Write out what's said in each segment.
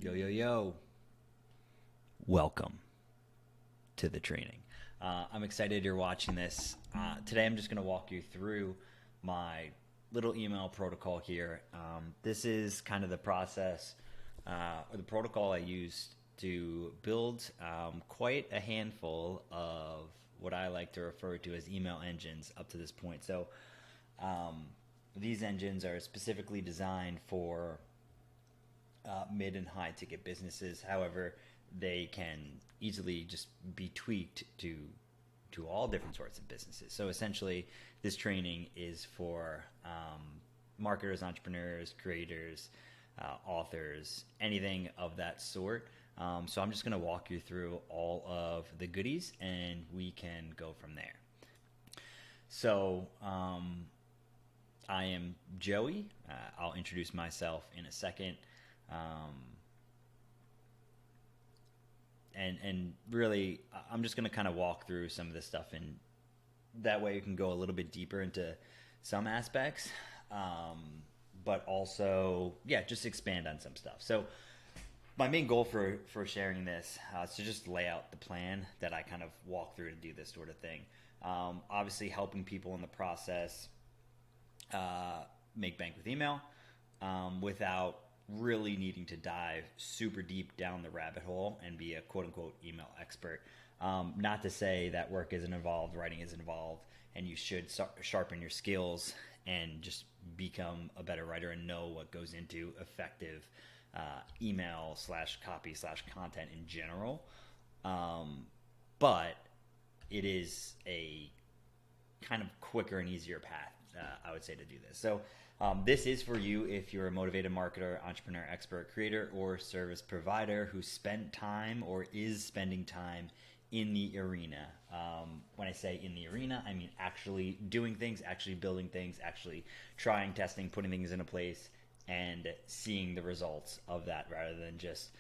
Yo, yo, yo. Welcome to the training. I'm excited you're watching this. Today I'm just going to walk you through my little email protocol here. This is kind of the process or the protocol I used to build quite a handful of what I like to refer to as email engines up to this point. So these engines are specifically designed for mid and high ticket businesses. However, they can easily just be tweaked to all different sorts of businesses. So essentially, this training is for marketers, entrepreneurs, creators, authors, anything of that sort. So I'm just going to walk you through all of the goodies, and we can go from there. So I am Joey. I'll introduce myself in a second. Um, and really, I'm just going to kind of walk through some of this stuff, and that way you can go a little bit deeper into some aspects, but also, yeah, just expand on some stuff. So my main goal for sharing this is to just lay out the plan that I kind of walk through to do this sort of thing. Obviously, helping people in the process make bank with email without really needing to dive super deep down the rabbit hole and be a quote unquote email expert. Not to say that work isn't involved, writing isn't involved, and you should sharpen your skills and just become a better writer and know what goes into effective email slash copy slash content in general. But it is a kind of quicker and easier path, I would say, to do this. So this is for you if you're a motivated marketer, entrepreneur, expert, creator, or service provider who spent time or is spending time in the arena. When I say in the arena, I mean actually doing things, actually building things, actually trying, testing, putting things into place, and seeing the results of that rather than just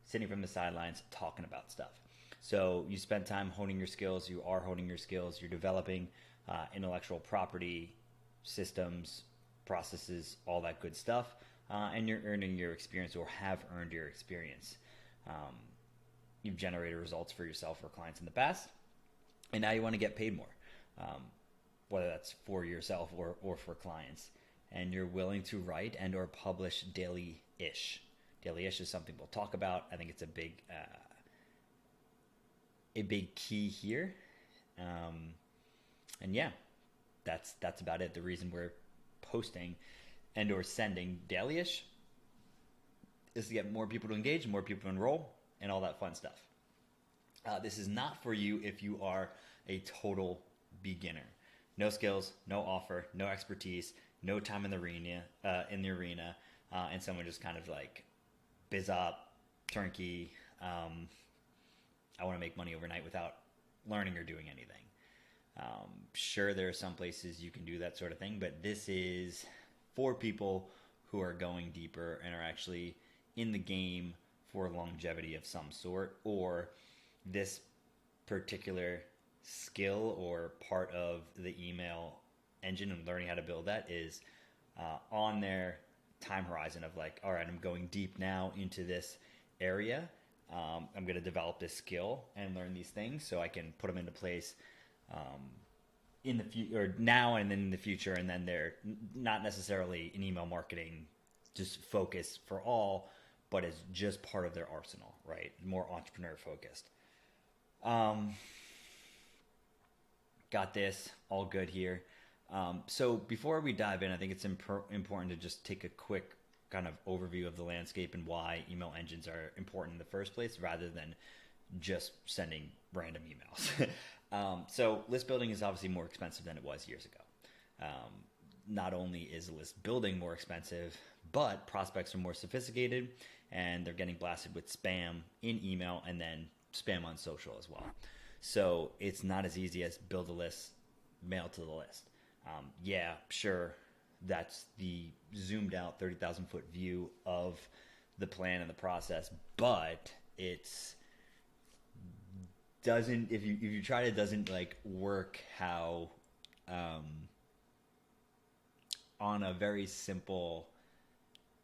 sitting from the sidelines talking about stuff. So you spend time honing your skills, you are honing your skills, you're developing intellectual property, systems, processes, all that good stuff, and you're earning your experience or have earned your experience. You've generated results for yourself or clients in the past, and now you want to get paid more, whether that's for yourself or for clients. And you're willing to write and or publish daily-ish. Daily-ish is something we'll talk about. I think it's a big key here. And yeah, that's about it. The reason we're posting and or sending daily-ish is to get more people to engage, more people to enroll, and all that fun stuff. This is not for you if you are a total beginner. No skills, no offer, no expertise, no time in the arena, and someone just kind of like biz up, turnkey. I want to make money overnight without learning or doing anything. Sure, there are some places you can do that sort of thing, but this is for people who are going deeper and are actually in the game for longevity of some sort, or this particular skill or part of the email engine and learning how to build that is on their time horizon of like, all right, I'm going deep now into this area. I'm going to develop this skill and learn these things so I can put them into place in the future, or now and then in the future, and then they're not necessarily in email marketing just focus for all, but it's just part of their arsenal, right? More entrepreneur focused. Got this all good here. So before we dive in, I think it's important to just take a quick kind of overview of the landscape and why email engines are important in the first place rather than just sending random emails. So list building is obviously more expensive than it was years ago. Not only is list building more expensive, but prospects are more sophisticated and they're getting blasted with spam in email and then spam on social as well. So it's not as easy as build a list, mail to the list. Yeah, sure, that's the zoomed out 30,000 foot view of the plan and the process, but it's doesn't if you try to doesn't like work how on a very simple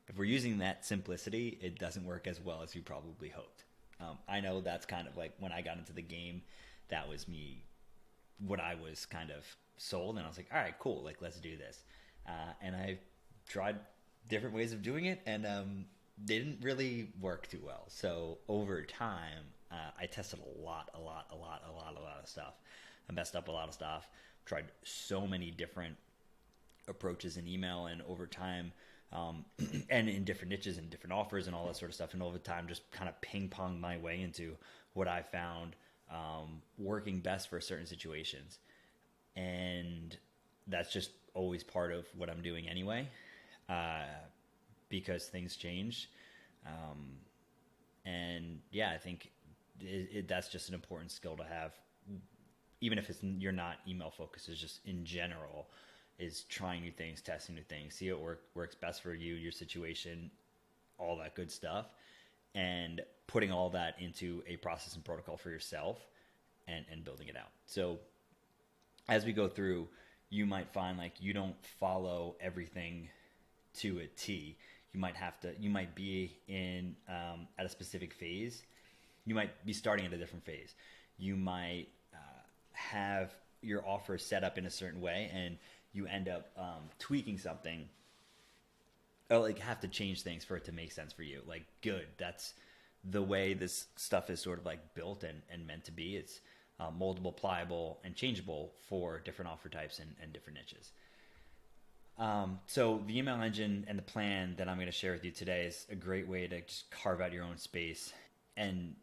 if we're using that simplicity, it doesn't work as well as you probably hoped. I know that's kind of like when I got into the game, that was me, what I was kind of sold, and I was like, all right, cool, like let's do this. And I tried different ways of doing it, and they didn't really work too well. So over time, I tested a lot of stuff. I messed up a lot of stuff. Tried so many different approaches in email, and over time, and in different niches and different offers and all that sort of stuff. And over time, just kind of ping pong my way into what I found working best for certain situations. And that's just always part of what I'm doing anyway, because things change. And yeah, I think that's just an important skill to have, even if you're not email focused. Is just in general is trying new things, testing new things, see what works best for you, your situation, all that good stuff, and putting all that into a process and protocol for yourself, and building it out. So as we go through, you might find like you don't follow everything to a T. You might be in at a specific phase. You might be starting at a different phase. You might have your offer set up in a certain way, and you end up tweaking something, or like have to change things for it to make sense for you. Like, good, that's the way this stuff is sort of like built and meant to be. It's moldable, pliable, and changeable for different offer types and different niches. So the email engine and the plan that I'm going to share with you today is a great way to just carve out your own space and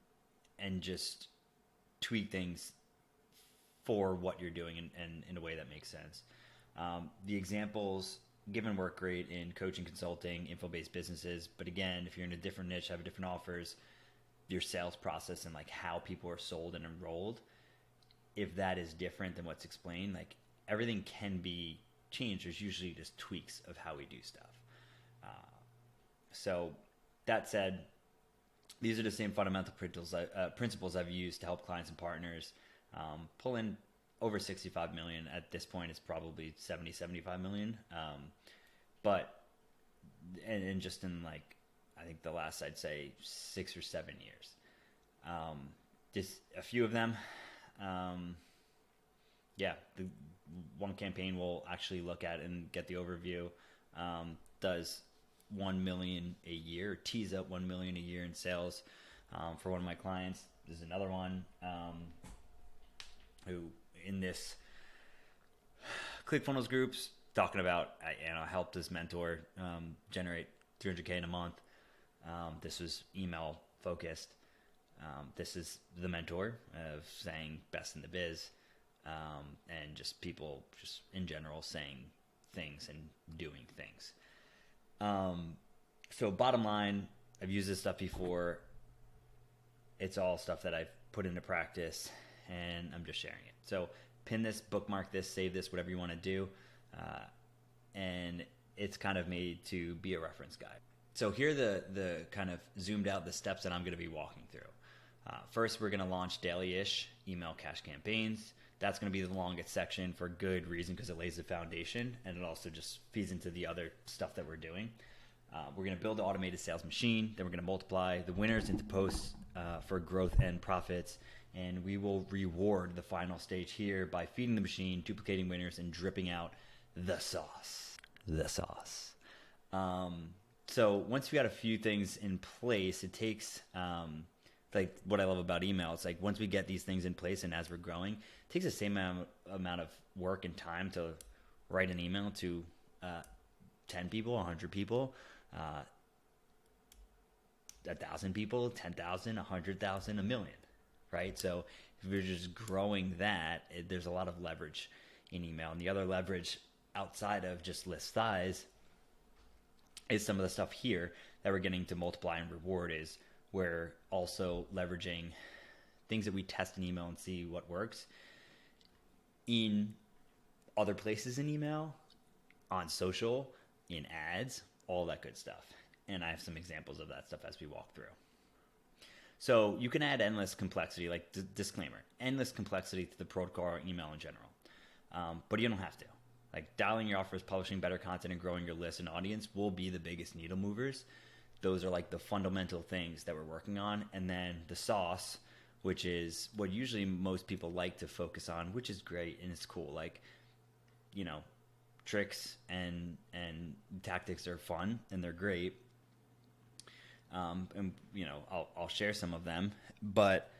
just tweak things for what you're doing and in a way that makes sense. The examples given work great in coaching, consulting, info-based businesses. But again, if you're in a different niche, have different offers, your sales process and like how people are sold and enrolled, if that is different than what's explained, like everything can be changed. There's usually just tweaks of how we do stuff. So that said, these are the same fundamental principles I've used to help clients and partners pull in over 65 million. At this point, it's probably 70, 75 million. But just in like, I think the last, I'd say 6 or 7 years. Just a few of them. The one campaign we'll actually look at and get the overview, does 1 million a year, tease up 1 million a year in sales, for one of my clients. There's another one, who in this ClickFunnels groups talking about, I helped this mentor, generate 300K in a month. This was email focused. This is the mentor of saying best in the biz, and just people just in general saying things and doing things. So bottom line, I've used this stuff before. It's all stuff that I've put into practice, and I'm just sharing it. So pin this, bookmark this, save this, whatever you want to do. And it's kind of made to be a reference guide. So here are the kind of zoomed out the steps that I'm going to be walking through. First, we're going to launch daily-ish email cash campaigns. That's going to be the longest section for good reason, because it lays the foundation, and it also just feeds into the other stuff that we're doing. We're going to build the automated sales machine. Then we're going to multiply the winners into posts for growth and profits. And we will reward the final stage here by feeding the machine, duplicating winners, and dripping out the sauce. The sauce. So once we got a few things in place, it takes, like what I love about email, it's like once we get these things in place and as we're growing, it takes the same amount of work and time to write an email to 10 people, 100 people, 1,000 people, 10,000, 100,000, a million, right? So if we're just growing that, there's a lot of leverage in email. And the other leverage outside of just list size is some of the stuff here that we're getting to multiply and reward. Is we're also leveraging things that we test in email and see what works in other places in email, on social, in ads, all that good stuff. And I have some examples of that stuff as we walk through. So you can add endless complexity, like disclaimer, endless complexity to the protocol or email in general. But you don't have to. Like dialing your offers, publishing better content, and growing your list and audience will be the biggest needle movers. Those are like the fundamental things that we're working on. And then the sauce, which is what usually most people like to focus on, which is great and it's cool. Like, you know, tricks and tactics are fun and they're great. And you know, I'll share some of them, but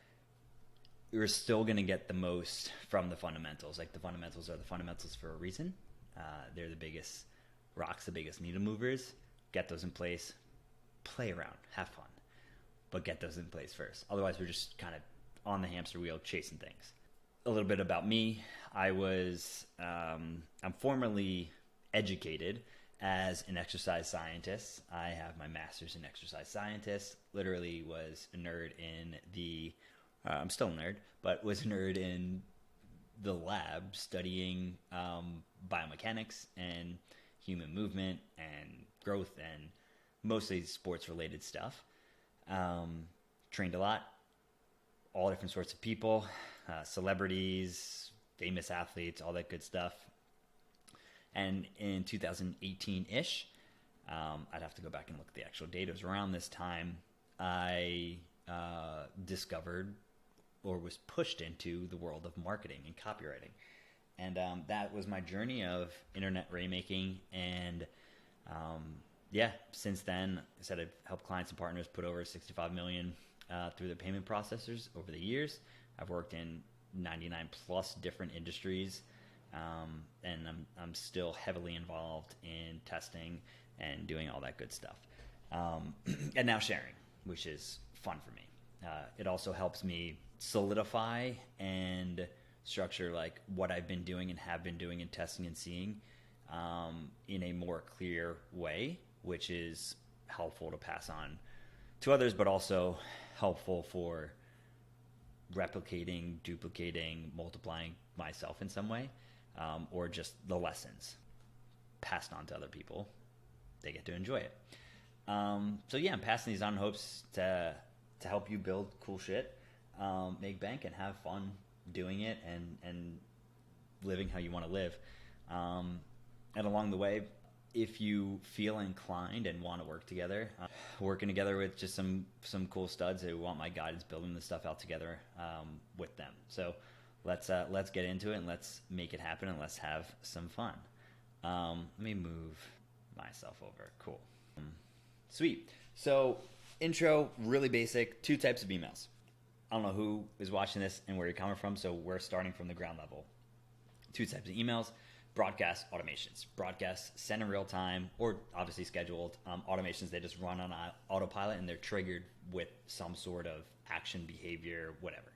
you're still going to get the most from the fundamentals. Like the fundamentals are the fundamentals for a reason. They're the biggest rocks, the biggest needle movers. Get those in place, play around, have fun, but get those in place first. Otherwise, we're just kind of on the hamster wheel chasing things. A little bit about me. I'm formerly educated as an exercise scientist. I have my master's in exercise scientist. Literally was a nerd in the, I'm still a nerd, but was a nerd in the lab studying biomechanics and human movement and growth and mostly sports related stuff. Trained a lot, all different sorts of people, celebrities, famous athletes, all that good stuff. And in 2018-ish, I'd have to go back and look at the actual date. It was around this time I discovered or was pushed into the world of marketing and copywriting. And that was my journey of internet rainmaking. And since then, I said I've helped clients and partners put over 65 million through their payment processors over the years. I've worked in 99 plus different industries. And I'm still heavily involved in testing and doing all that good stuff. And now sharing, which is fun for me. It also helps me solidify and structure like what I've been doing and have been doing and testing and seeing in a more clear way, which is helpful to pass on to others, but also helpful for replicating, duplicating, multiplying myself in some way. Or just the lessons passed on to other people. They get to enjoy it. I'm passing these on in hopes to help you build cool shit, make bank, and have fun doing it and living how you want to live. And along the way, if you feel inclined and want to work together, working together with just some cool studs who want my guidance, building this stuff out together with them. So let's get into it and let's make it happen and let's have some fun. Let me move myself over. Cool. Sweet. So intro, really basic, 2 types of emails. I don't know who is watching this and where you're coming from, so we're starting from the ground level. 2 types of emails: broadcast automations. Broadcasts send in real time or obviously scheduled. Automations, they just run on autopilot and they're triggered with some sort of action, behavior, whatever.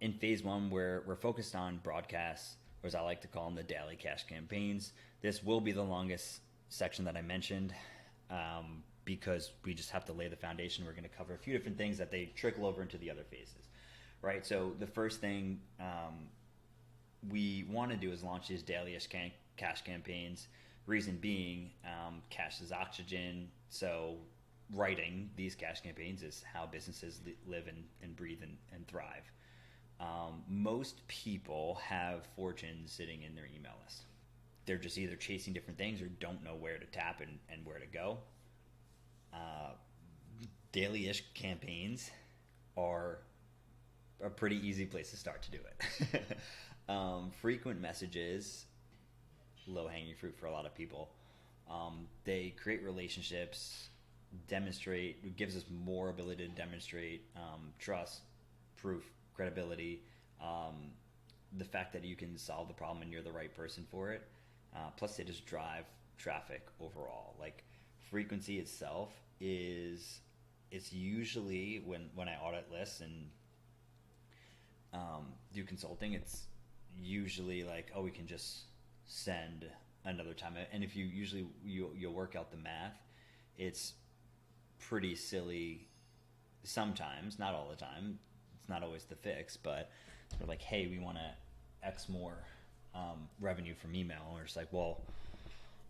In phase 1, we're focused on broadcasts, or as I like to call them, the daily cash campaigns. This will be the longest section that I mentioned because we just have to lay the foundation. We're going to cover a few different things that they trickle over into the other phases, right? So the first thing we want to do is launch these daily cash campaigns. Reason being, cash is oxygen. So writing these cash campaigns is how businesses live and breathe and thrive. Most people have fortunes sitting in their email list. They're just either chasing different things or don't know where to tap and where to go. Daily-ish campaigns are a pretty easy place to start to do it. Frequent messages, low-hanging fruit for a lot of people. They create relationships, it gives us more ability to demonstrate trust, proof, credibility, the fact that you can solve the problem and you're the right person for it. Plus, they just drive traffic overall. Like frequency itself it's usually when I audit lists and do consulting, it's usually like, oh, we can just send another time. And if you'll work out the math, it's pretty silly sometimes, not all the time. It's not always the fix, but we're like, hey, we want to X more revenue from email. And we're just like, well,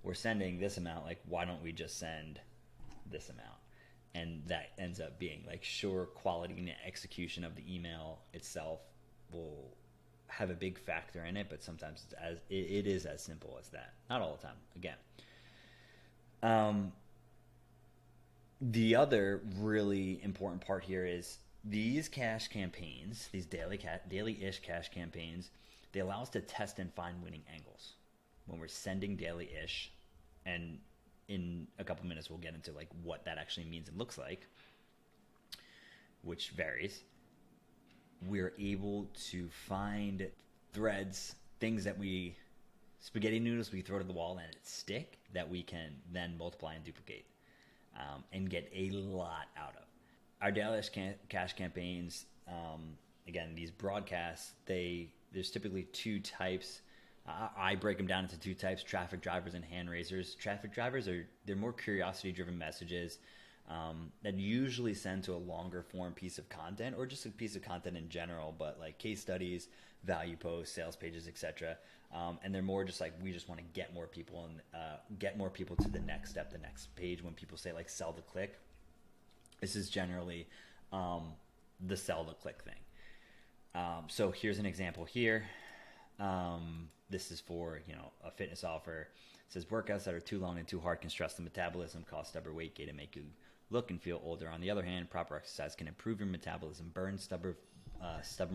we're sending this amount. Like, why don't we just send this amount? And that ends up being like, sure, quality and execution of the email itself will have a big factor in it, but sometimes it is as simple as that. Not all the time. Again, the other really important part here is these cash campaigns, these daily-ish cash campaigns, they allow us to test and find winning angles when we're sending daily-ish. And in a couple minutes, we'll get into like what that actually means and looks like, which varies. We're able to find threads, things that spaghetti noodles we throw to the wall and it stick, that we can then multiply and duplicate, and get a lot out of. Our daily cash campaigns, again, these broadcasts, there's typically two types. I break them down into two types: traffic drivers and hand raisers. Traffic drivers they're more curiosity-driven messages that usually send to a longer form piece of content, or just a piece of content in general, but like case studies, value posts, sales pages, etc. And they're more just like, we just want to get more people to the next step, the next page. When people say like sell the click, this is generally the sell the click thing. So here's an example here. This is for, a fitness offer. It says workouts that are too long and too hard can stress the metabolism, cause stubborn weight gain, and make you look and feel older. On the other hand, proper exercise can improve your metabolism, burn stubborn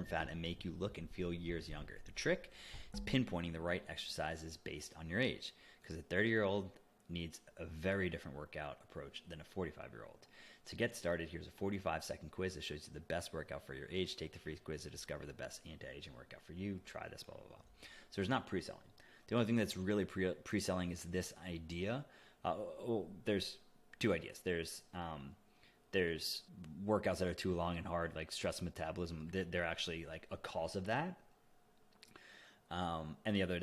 fat, and make you look and feel years younger. The trick is pinpointing the right exercises based on your age, because a 30-year-old needs a very different workout approach than a 45-year-old. To get started, here's a 45-second quiz that shows you the best workout for your age. Take the free quiz to discover the best anti-aging workout for you. Try this, blah, blah, blah. So there's not pre-selling. The only thing that's really pre-selling is this idea. There's two ideas. There's workouts that are too long and hard, like stress metabolism. They're actually like a cause of that. And the other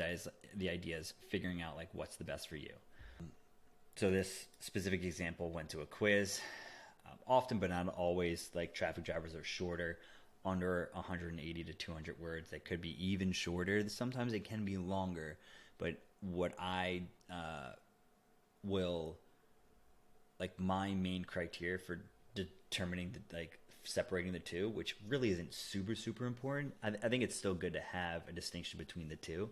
idea is figuring out like what's the best for you. So this specific example went to a quiz. Often, but not always, like traffic drivers are shorter, under 180 to 200 words. They could be even shorter. Sometimes it can be longer. But what I will, like, my main criteria for determining separating the two, which really isn't super, super important. I think it's still good to have a distinction between the two.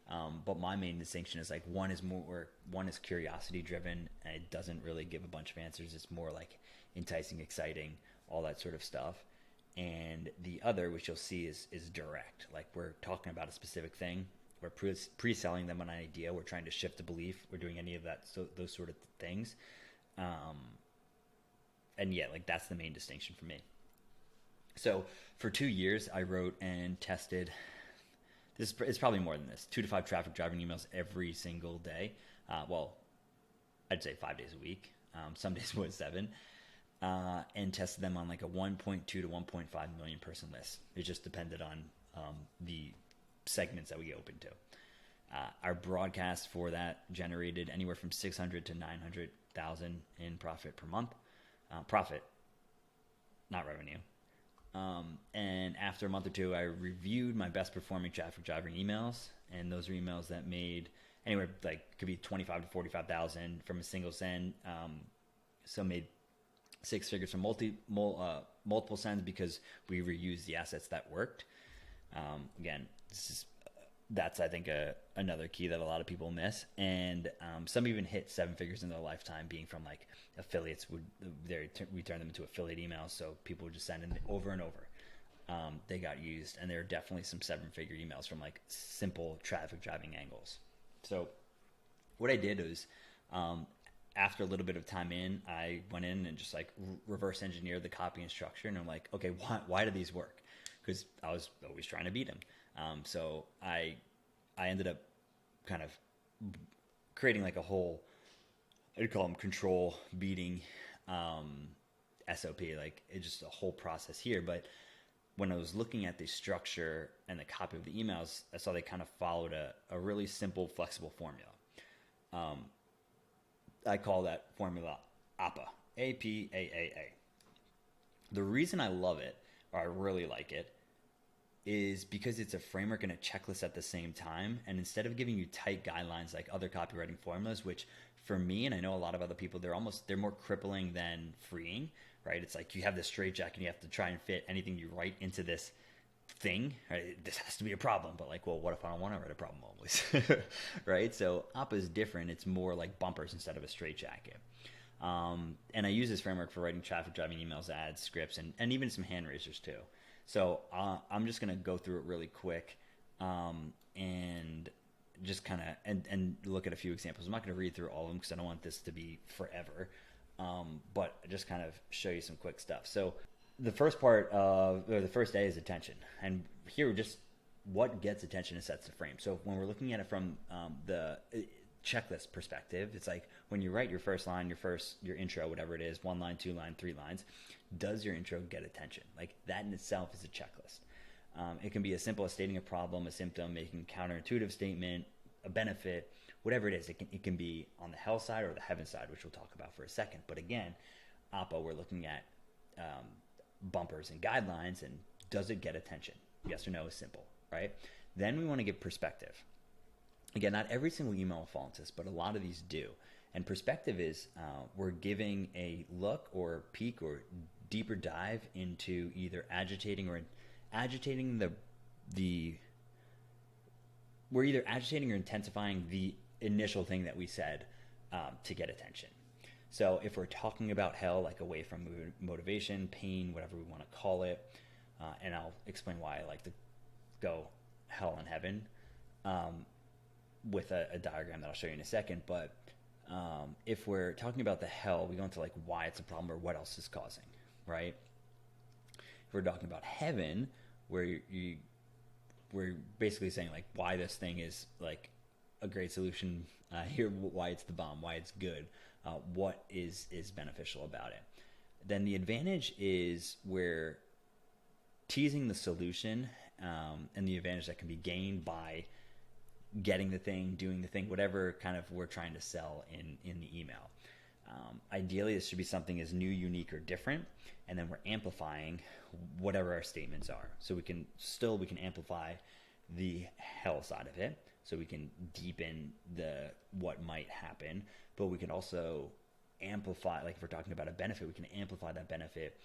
But my main distinction is like one is curiosity driven, and it doesn't really give a bunch of answers. It's more like enticing, exciting, all that sort of stuff. And the other, which you'll see, is direct. Like, we're talking about a specific thing. We're pre-selling them on an idea. We're trying to shift a belief. We're doing any of that, so those sort of things. And yeah, like that's the main distinction for me. So for 2 years, I wrote and tested. This is probably more than this. 2 to 5 traffic driving emails every single day. Well, I'd say 5 days a week. Some days was 7. And tested them on like a 1.2 to 1.5 million person list. It just depended on the segments that we opened to. Our broadcast for that generated anywhere from 600 to 900,000 in profit per month. Profit, not revenue. And after a month or two, I reviewed my best performing traffic driving emails, and those are emails that made anywhere, like, could be 25 to 45,000 from a single send. Some made 6 figures from multiple sends because we reused the assets that worked. Again, that's I think another key that a lot of people miss, and some even hit 7 figures in their lifetime, being from like affiliates. We turned them into affiliate emails, so people would just send in over and over. They got used, and there are definitely some 7-figure emails from like simple traffic driving angles. So what I did was, after a little bit of time in, I went in and just like reverse engineered the copy and structure, and I'm like, okay, why do these work? Because I was always trying to beat them. So I ended up kind of creating like a whole, I'd call them control beating SOP. Like, it's just a whole process here. But when I was looking at the structure and the copy of the emails, I saw they kind of followed a really simple, flexible formula. I call that formula APA, A-P-A-A-A. The reason I love it, or I really like it, is because it's a framework and a checklist at the same time. And instead of giving you tight guidelines like other copywriting formulas, which for me, and I know a lot of other people, they're more crippling than freeing, right? It's like you have this straitjacket and you have to try and fit anything you write into this thing, right? This has to be a problem, but like, well, what if I don't want to write a problem always, right? So Appa is different. It's more like bumpers instead of a straitjacket. And I use this framework for writing traffic driving emails, ads, scripts, and even some hand raisers too. So I'm just going to go through it really quick and just kind of and look at a few examples. I'm not going to read through all of them because I don't want this to be forever, but just kind of show you some quick stuff. So the first part of or the first A is attention, and here just what gets attention and sets the frame. So when we're looking at it from the checklist perspective, it's like when you write your first line, your intro, whatever it is, 1 line, 2 line, 3 lines, does your intro get attention? Like that in itself is a checklist. It can be as simple as stating a problem, a symptom, making a counterintuitive statement, a benefit, whatever it is. It can be on the hell side or the heaven side, which we'll talk about for a second. But again, Appa, we're looking at bumpers and guidelines, and does it get attention? Yes or no is simple, right? Then we want to give perspective. Again, not every single email will fall into this, but a lot of these do. And perspective is we're giving a look or peek or deeper dive into either agitating or we're either agitating or intensifying the initial thing that we said to get attention. So if we're talking about hell, like away from motivation, pain, whatever we want to call it, and I'll explain why I like to go hell and heaven with a diagram that I'll show you in a second. But if we're talking about the hell, we go into like why it's a problem or what else is causing, right? If we're talking about heaven, where we're basically saying like why this thing is like a great solution, here why it's the bomb, why it's good, what is beneficial about it. Then the advantage is we're teasing the solution and the advantage that can be gained by getting the thing, doing the thing, whatever kind of we're trying to sell in the email. Ideally, this should be something as new, unique, or different, and then we're amplifying whatever our statements are. So we can amplify the hell side of it, so we can deepen the what might happen, but we can also amplify, like if we're talking about a benefit, we can amplify that benefit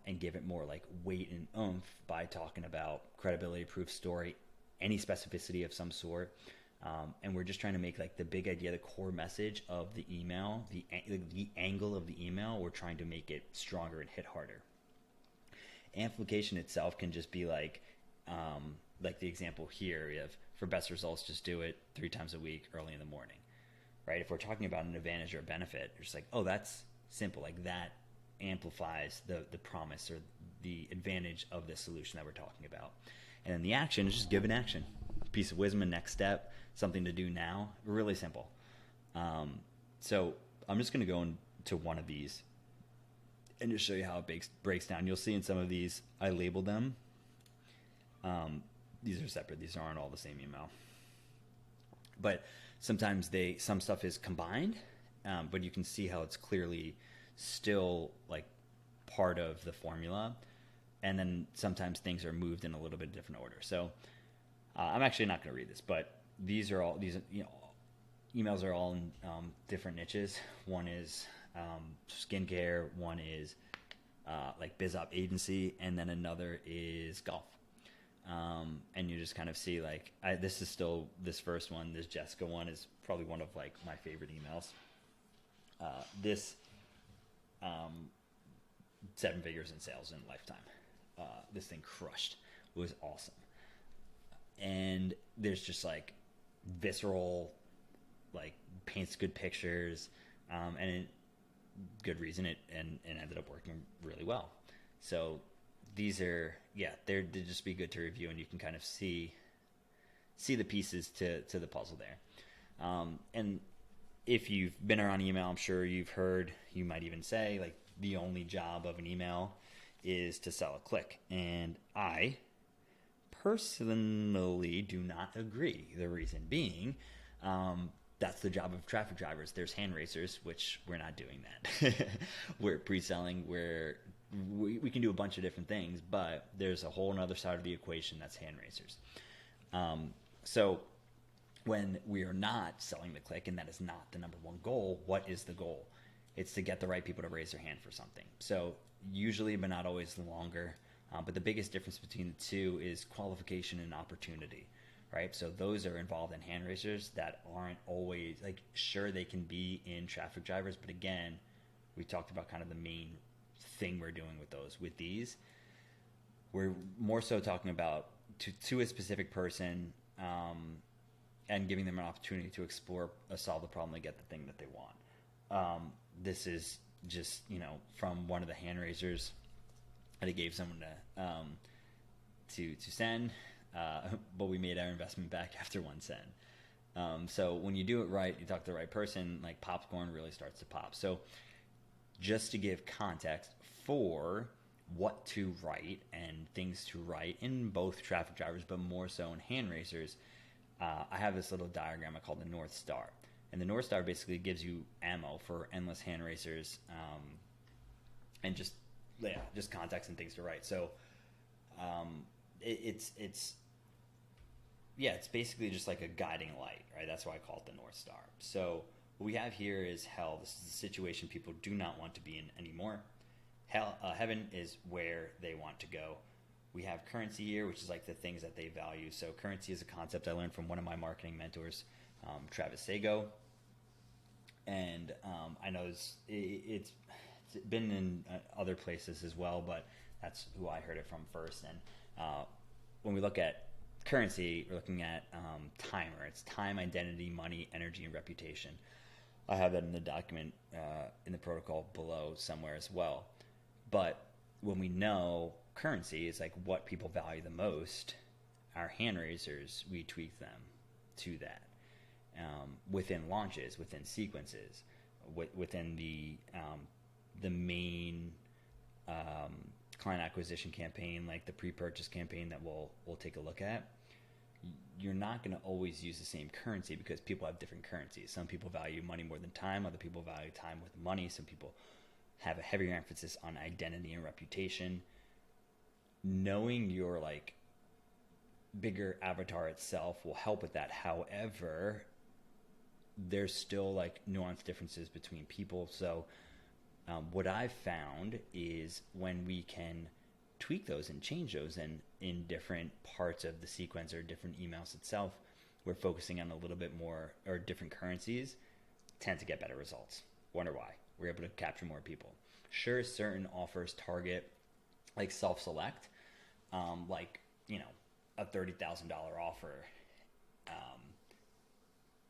and give it more like weight and oomph by talking about credibility, proof, story, any specificity of some sort. And we're just trying to make like the big idea, the core message of the email, the angle of the email, we're trying to make it stronger and hit harder. Amplification itself can just be like the example here of for best results, just do it 3 times a week early in the morning, right? If we're talking about an advantage or a benefit, it's like, oh, that's simple. Like that amplifies the promise or the advantage of the solution that we're talking about. And then the action is just give an action, piece of wisdom, a next step, something to do now. Really simple. So I'm just going to go into one of these and just show you how it breaks down. You'll see in some of these, I labeled them. These are separate. These aren't all the same email. But sometimes some stuff is combined, but you can see how it's clearly still like part of the formula. And then sometimes things are moved in a little bit different order. So I'm actually not going to read this, but these emails are all in different niches. One is skincare, one is like biz op agency, and then another is golf. And you just kind of see like this first one, this Jessica one is probably one of like my favorite emails. This 7 figures in sales in lifetime. This thing crushed. It was awesome. And there's just like visceral, like paints good pictures, and good reason it ended up working really well. So these are, they'd just be good to review, and you can kind of see the pieces to the puzzle there. And if you've been around email, I'm sure you've heard, you might even say like the only job of an email is to sell a click. And I personally do not agree. The reason being, that's the job of traffic drivers. There's hand racers, which we're not doing that. We're pre-selling, we can do a bunch of different things, but there's a whole other side of the equation that's hand racers. So when we are not selling the click, and that is not the number one goal, what is the goal? It's to get the right people to raise their hand for something. So usually, but not always longer, But the biggest difference between the two is qualification and opportunity, right? So those are involved in hand raisers that aren't always like, sure, they can be in traffic drivers, but again, we talked about kind of the main thing we're doing with those. With these, we're more so talking about to a specific person, and giving them an opportunity to explore, solve the problem, and get the thing that they want. This is just, from one of the hand raisers that I gave someone to send, but we made our investment back after one send. So when you do it right, you talk to the right person, like popcorn really starts to pop. So just to give context for what to write and things to write in both traffic drivers, but more so in hand raisers, I have this little diagram I call the North Star. And the North Star basically gives you ammo for endless hand racers, and just context and things to write. So it's basically just like a guiding light, right? That's why I call it the North Star. So what we have here is hell. This is a situation people do not want to be in anymore. Heaven is where they want to go. We have currency here, which is like the things that they value. So currency is a concept I learned from one of my marketing mentors, Travis Sago. And I know it's been in other places as well, but that's who I heard it from first. And when we look at currency, we're looking at timer. It's time, identity, money, energy, and reputation. I have that in the document in the protocol below somewhere as well. But when we know currency is like what people value the most, our hand raisers, we tweak them to that. Within launches, within sequences, within the main client acquisition campaign, like the pre-purchase campaign that we'll take a look at, you're not going to always use the same currency because people have different currencies. Some people value money more than time. Other people value time with money. Some people have a heavier emphasis on identity and reputation. Knowing your like bigger avatar itself will help with that. However, there's still like nuanced differences between people. So what I've found is when we can tweak those and change those in different parts of the sequence or different emails itself, we're focusing on a little bit more or different currencies, tend to get better results. Wonder why. We're able to capture more people. Sure, certain offers target like self-select, like, a $30,000 offer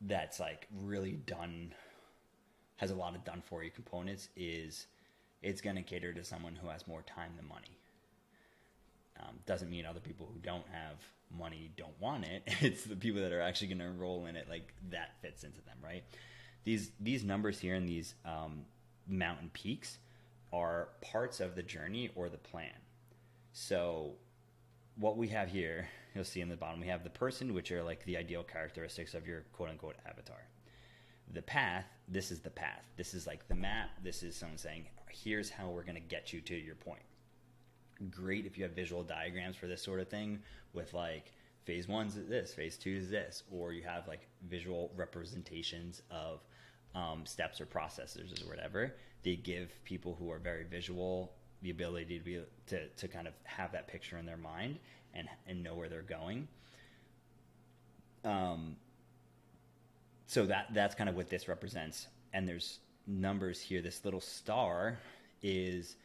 that's like really done, has a lot of done for you components, it's going to cater to someone who has more time than money. Doesn't mean other people who don't have money don't want it. It's the people that are actually going to enroll in it, like that fits into them, right? These numbers here and these mountain peaks are parts of the journey or the plan. So what we have here, you'll see in the bottom, we have the person, which are like the ideal characteristics of your quote unquote avatar. The path, this is the path. This is like the map. This is someone saying, here's how we're going to get you to your point. Great if you have visual diagrams for this sort of thing with like phase 1's this, phase 2 is this, or you have like visual representations of steps or processes or whatever. They give people who are very visual the ability to be to kind of have that picture in their mind and know where they're going. So that's kind of what this represents. And there's numbers here. This little star is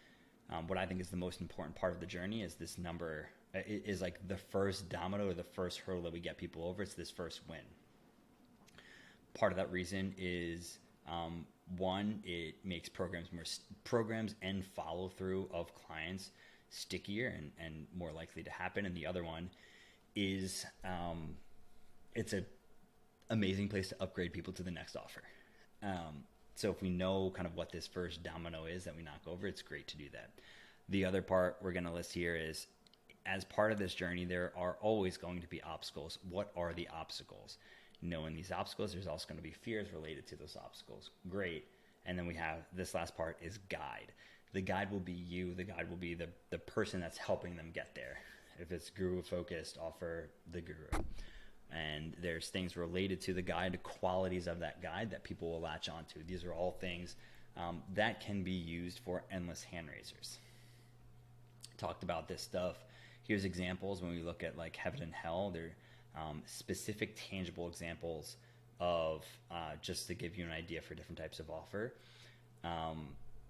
what I think is the most important part of the journey. Is this number is like the first domino or the first hurdle that we get people over. It's this first win. Part of that reason is one, it makes programs and follow through of clients stickier and more likely to happen. And the other one is it's a amazing place to upgrade people to the next offer. So if we know kind of what this first domino is that we knock over, it's great to do that. The other part we're going to list here is, as part of this journey, there are always going to be obstacles. What are the obstacles? Knowing these obstacles, there's also going to be fears related to those obstacles. Great. And then we have this last part is guide. The guide will be you. The guide will be the person that's helping them get there. If it's guru focused, offer the guru. And there's things related to the guide, qualities of that guide that people will latch onto. These are all things that can be used for endless hand raisers. talked about this stuff. Here's examples when we look at like heaven and hell. They're specific, tangible examples of just to give you an idea for different types of offer.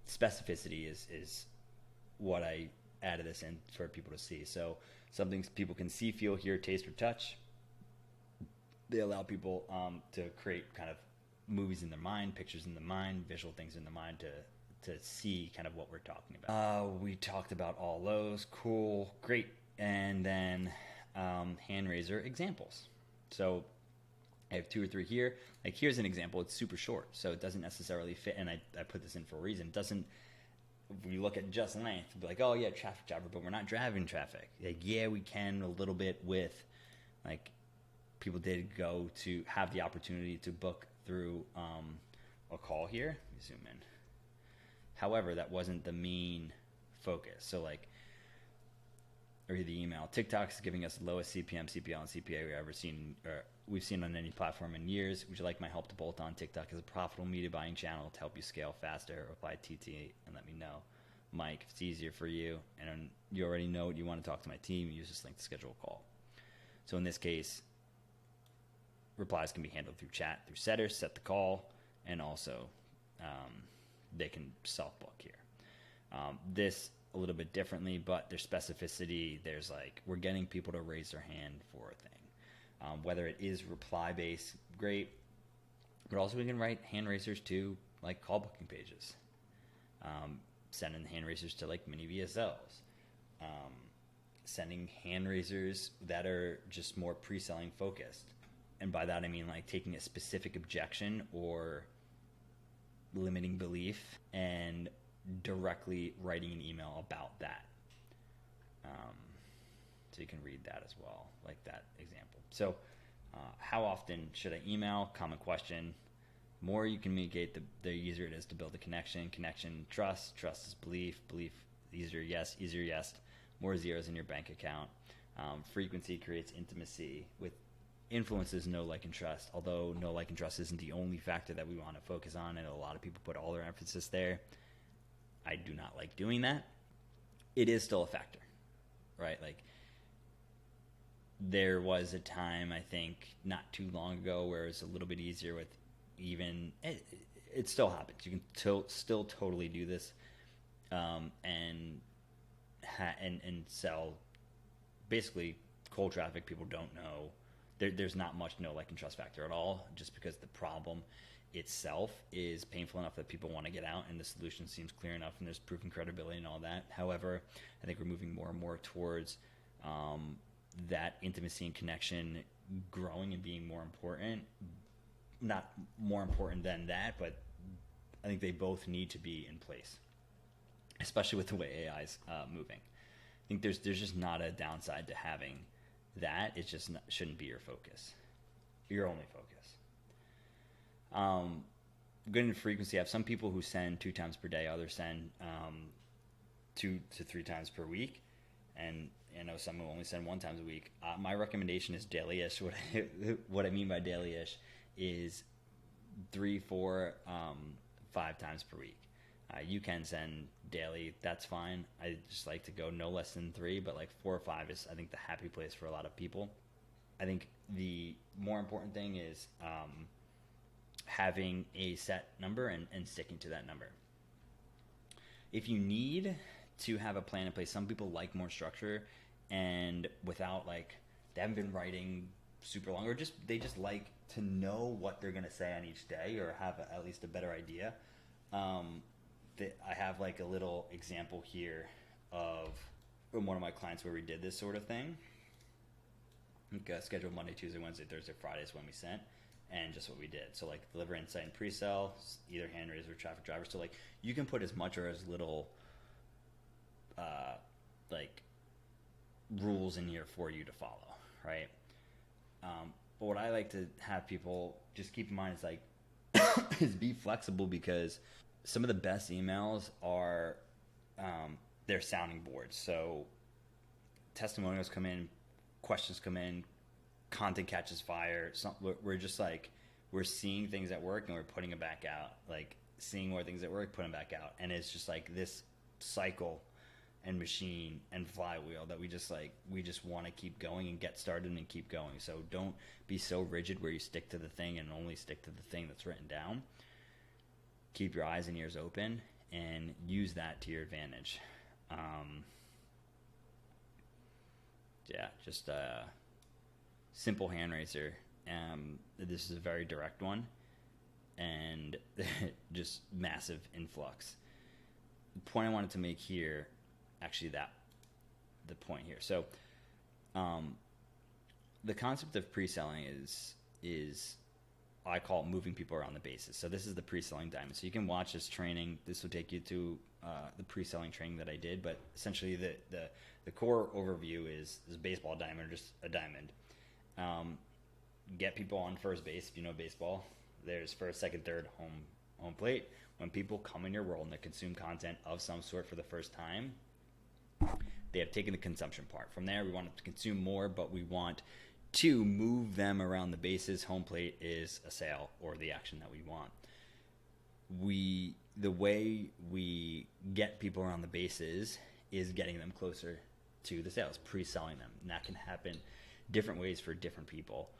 Specificity is what I added this in for people to see. So something people can see, feel, hear, taste, or touch. They allow people to create kind of movies in their mind, pictures in the mind, visual things in the mind to see kind of what we're talking about. We talked about all those. Cool, great. And then hand raiser examples. So I have 2 or 3 here. Like here's an example. It's super short, so it doesn't necessarily fit. And I put this in for a reason. It doesn't. If we look at just length, we'll be like, oh yeah, traffic jobber, but we're not driving traffic. Like yeah, we can a little bit with, like, people did go to have the opportunity to book through a call here. Let me zoom in. However, that wasn't the main focus. So like, or the email. TikTok is giving us the lowest CPM, CPL, and CPA we've seen on any platform in years. Would you like my help to bolt on TikTok as a profitable media buying channel to help you scale faster? Reply TT and let me know. Mike, if it's easier for you and you already know you want to talk to my team, use this link to schedule a call. So in this case, replies can be handled through chat, through setters, set the call, and also they can self-book here. This a little bit differently, but there's specificity. There's like, we're getting people to raise their hand for a thing. Whether it is reply-based, great, but also we can write hand raisers to like call booking pages. Sending hand raisers to like mini VSLs. Sending hand raisers that are just more pre-selling focused. And by that I mean like taking a specific objection or limiting belief and directly writing an email about that. So you can read that as well, like that example. So how often should I email? Common question. More you communicate, the easier it is to build a connection. Connection, trust. Trust is belief. Belief, easier yes. More zeros in your bank account. Frequency creates intimacy. With influences know, like, and trust. Although know, like, and trust isn't the only factor that we want to focus on, and a lot of people put all their emphasis there. I do not like doing that. It is still a factor, right? Like, there was a time, I think, not too long ago where it was a little bit easier with even... It still happens. You can still totally do this and sell basically cold traffic. People don't know. There's not much know, like, and trust factor at all, just because the problem itself is painful enough that people want to get out, and the solution seems clear enough, and there's proven credibility and all that. However, I think we're moving more and more towards that intimacy and connection growing and being more important. Not more important than that, but I think they both need to be in place, especially with the way AI is moving. I think there's just not a downside to having that. It just shouldn't be your focus, your only focus. Good in frequency. I have some people who send 2 times per day. Others send 2 to 3 times per week, and I know some who only send 1 time a week. My recommendation is daily-ish. What I mean by daily-ish is 3, 4, 5 times per week. You can send daily, that's fine. I just like to go no less than 3, but like 4 or 5 is, I think, the happy place for a lot of people. I think the more important thing is having a set number and sticking to that number. If you need to have a plan in place, some people like more structure, and without, like, they haven't been writing super long, or they just like to know what they're going to say on each day, or have at least a better idea. I have like a little example here of from one of my clients where we did this sort of thing. Scheduled Monday, Tuesday, Wednesday, Thursday, Friday is when we sent, and just what we did. So like deliver insight and pre-sell, either hand raise or traffic driver. So like you can put as much or as little like rules in here for you to follow, right? But what I like to have people just keep in mind is like is be flexible, because some of the best emails are they're sounding boards. So testimonials come in, questions come in, content catches fire. We're just like, we're seeing things that work and we're putting them back out, like seeing more things that work, putting them back out. And it's just like this cycle and machine and flywheel that we just want to keep going and get started and keep going. So don't be so rigid where you stick to the thing and only stick to the thing that's written down. Keep your eyes and ears open and use that to your advantage. Just a simple hand raiser. This is a very direct one and just massive influx. The point I wanted to make here, actually the point here. So the concept of pre-selling is I call it moving people around the bases. So this is the pre-selling diamond. So you can watch this training. This will take you to the pre-selling training that I did. But essentially the core overview is a baseball diamond, or just a diamond. Get people on first base. If you know baseball, there's first, second, third, home plate. When people come in your world and they consume content of some sort for the first time, they have taken the consumption part. From there, we want them to consume more, but we want to move them around the bases. Home plate is a sale or the action that we want. The way we get people around the bases is getting them closer to the sales, pre-selling them. And that can happen different ways for different people.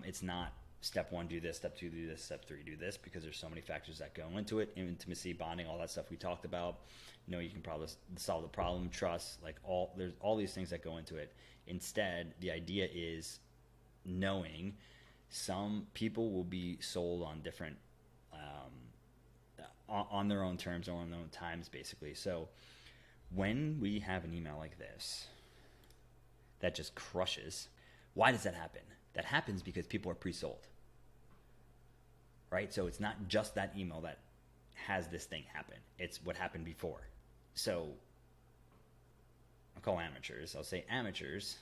It's not step one, do this, step two, do this, step three, do this, because there's so many factors that go into it. Intimacy, bonding, all that stuff we talked about. You can probably solve the problem, trust, there's all these things that go into it. Instead, the idea is knowing some people will be sold on different, on their own terms or on their own times, basically. So when we have an email like this that just crushes, why does that happen? That happens because people are pre-sold, right? So it's not just that email that has this thing happen. It's what happened before. So I'll call amateurs. I'll say amateurs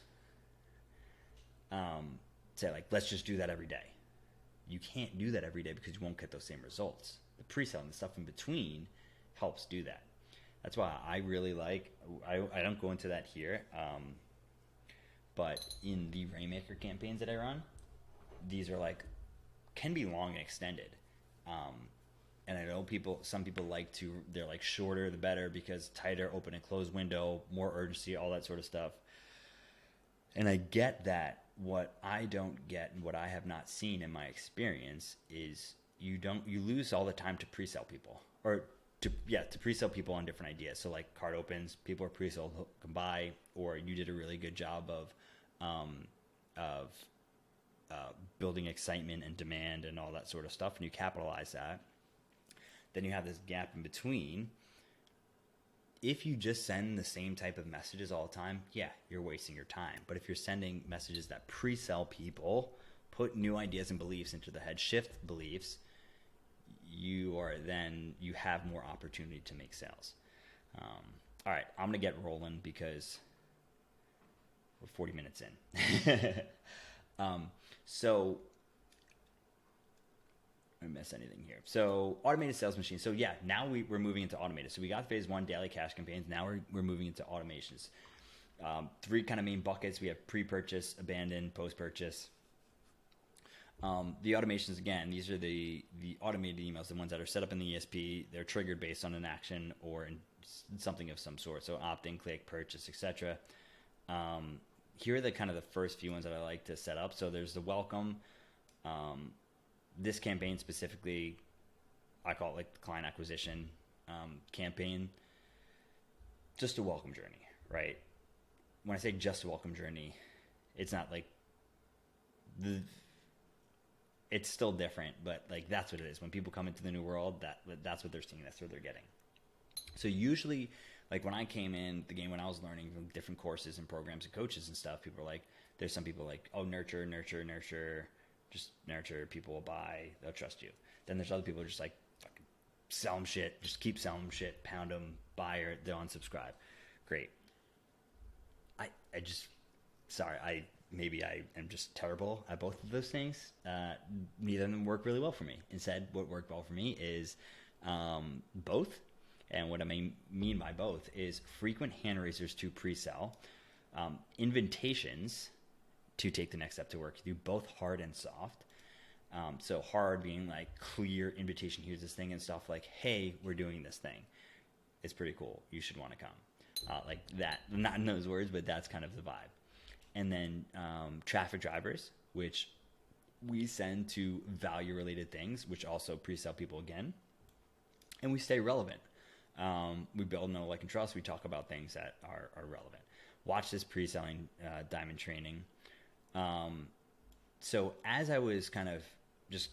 say let's just do that every day. You can't do that every day because you won't get those same results. The pre-selling, the stuff in between helps do that. That's why I really I don't go into that here. But in the Rainmaker campaigns that I run, these are can be long and extended. And I know some people they're shorter the better because tighter open and close window, more urgency, all that sort of stuff. And I get that. What I don't get and what I have not seen in my experience is you lose all the time to pre-sell people or to pre-sell people on different ideas. So card opens, people are pre-sold, can buy, or you did a really good job of building excitement and demand and all that sort of stuff, and you capitalize that. Then you have this gap in between. If you just send the same type of messages all the time, you're wasting your time. But if you're sending messages that pre-sell people, put new ideas and beliefs into the head, shift beliefs, you have more opportunity to make sales. All right, I'm going to get rolling because we're 40 minutes in. So I miss anything here. So automated sales machine. So now we're moving into automated. So we got phase one daily cash campaigns. Now we're moving into automations. Three kind of main buckets. We have pre-purchase, abandon, post-purchase. The automations, again, these are the automated emails, the ones that are set up in the ESP. They're triggered based on an action or in something of some sort. So opt-in, click, purchase, etc. Here are the kind of the first few ones that I like to set up. So there's the welcome. This campaign specifically, I call it the client acquisition campaign. Just a welcome journey, right? When I say just a welcome journey, it's not it's still different, but that's what it is. When people come into the new world, that's what they're seeing. That's what they're getting. So usually, when I came in the game, when I was learning from different courses and programs and coaches and stuff, people are there's some people nurture, just nurture, people will buy, they'll trust you. Then there's other people who are just fucking sell them shit, just keep selling them shit, pound them, buy or they'll unsubscribe. Great. Maybe I am just terrible at both of those things. Neither of them work really well for me. Instead, what worked well for me is both. And what I mean by both is frequent hand raisers to pre-sell, invitations to take the next step to work. You do both hard and soft. So hard being clear invitation, here's this thing and stuff hey, we're doing this thing. It's pretty cool. You should want to come. like that, not in those words, but that's kind of the vibe. And then traffic drivers, which we send to value related things, which also pre-sell people again, and we stay relevant. We build know, like, and trust. We talk about things that are relevant. Watch this pre-selling diamond training. So as I was kind of just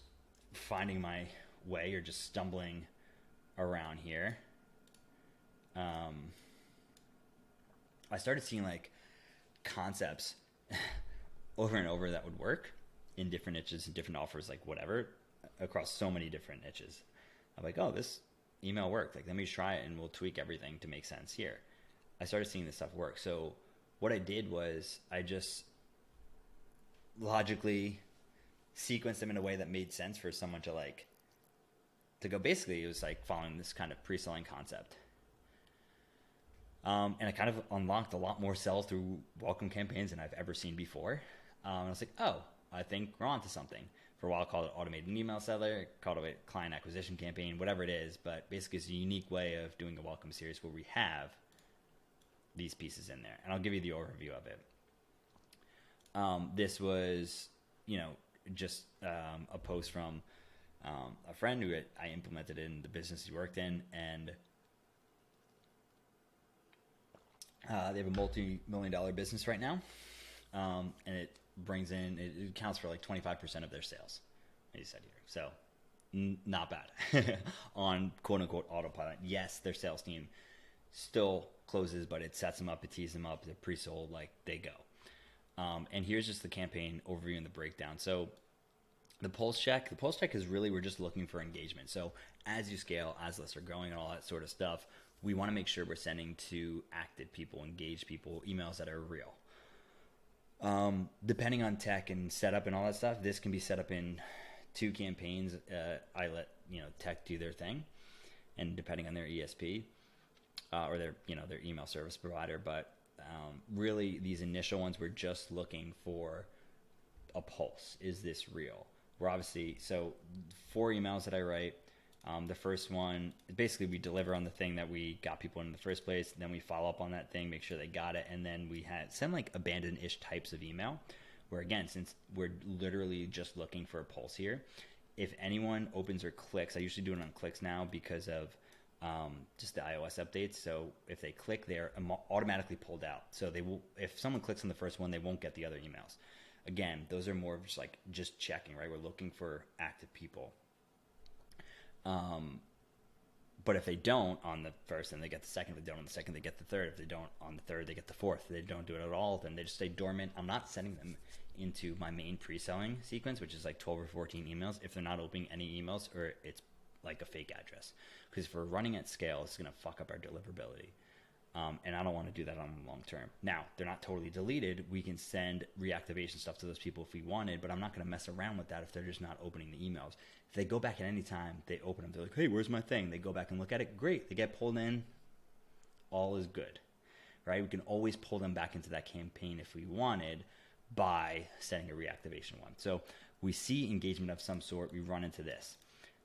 finding my way or just stumbling around here, I started seeing like concepts over and over that would work in different niches and different offers, like whatever, across so many different niches. I'm like, oh, this email worked. Like, let me try it and we'll tweak everything to make sense here. I started seeing this stuff work. So what I did was I just logically sequenced them in a way that made sense for someone to go. Basically, it was like following this kind of pre-selling concept. And I kind of unlocked a lot more sales through welcome campaigns than I've ever seen before. And I was like, oh, I think we're onto something. For a while, I called it automated email seller, called it client acquisition campaign, whatever it is. But basically, it's a unique way of doing a welcome series where we have these pieces in there. And I'll give you the overview of it. This was, just a post from a friend who I implemented in the business he worked in, and they have a multi-million-dollar business right now, and it brings in, it accounts for like 25% of their sales, he said here. So not bad on quote-unquote autopilot. Yes, their sales team still closes, but it sets them up, it tees them up, they're pre-sold, like they go. And here's just the campaign overview and the breakdown. So the pulse check is really, we're just looking for engagement. So as you scale, as lists are growing and all that sort of stuff, we want to make sure we're sending to active people, engaged people, emails that are real. Depending on tech and setup and all that stuff, this can be set up in 2 campaigns. I let tech do their thing, and depending on their ESP or their email service provider. But really, these initial ones, we're just looking for a pulse. Is this real? We're obviously, so 4 emails that I write. The first one, basically we deliver on the thing that we got people in the first place. Then we follow up on that thing, make sure they got it. And then we send like abandoned-ish types of email where, again, since we're literally just looking for a pulse here, if anyone opens or clicks, I usually do it on clicks now because of just the iOS updates. So if they click, they're automatically pulled out. So they will, if someone clicks on the first one, they won't get the other emails. Again, those are more of just checking, right? We're looking for active people. But if they don't on the first, then they get the second. If they don't on the second, they get the third. If they don't on the third, they get the fourth. If they don't do it at all, then they just stay dormant. I'm not sending them into my main pre-selling sequence, which is like 12 or 14 emails, if they're not opening any emails or it's like a fake address. Because if we're running at scale, it's going to fuck up our deliverability. And I don't want to do that on the long term. Now, they're not totally deleted. We can send reactivation stuff to those people if we wanted, but I'm not going to mess around with that if they're just not opening the emails. If they go back at any time, they open them. They're like, hey, where's my thing? They go back and look at it. Great. They get pulled in. All is good, right? We can always pull them back into that campaign if we wanted by setting a reactivation one. So we see engagement of some sort. We run into this,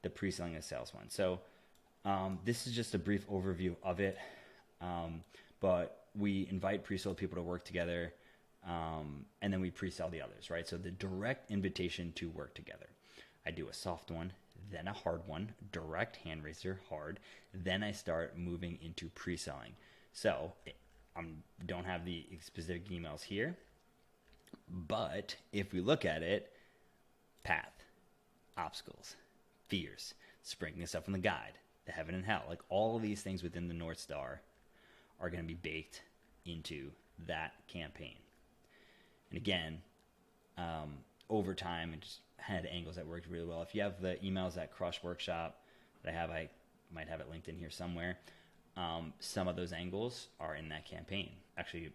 the pre-selling and sales one. So this is just a brief overview of it. But we invite pre-sold people to work together, and then we pre-sell the others, right? So the direct invitation to work together. I do a soft one, then a hard one, direct hand raiser, hard. Then I start moving into pre-selling. So I don't have the specific emails here, but if we look at it, path, obstacles, fears, bringing this up from the guide, the heaven and hell, like all of these things within the North Star are going to be baked into that campaign. And again, over time, it just had angles that worked really well. If you have the emails at Crush Workshop that I might have it linked in here somewhere. Some of those angles are in that campaign. Actually,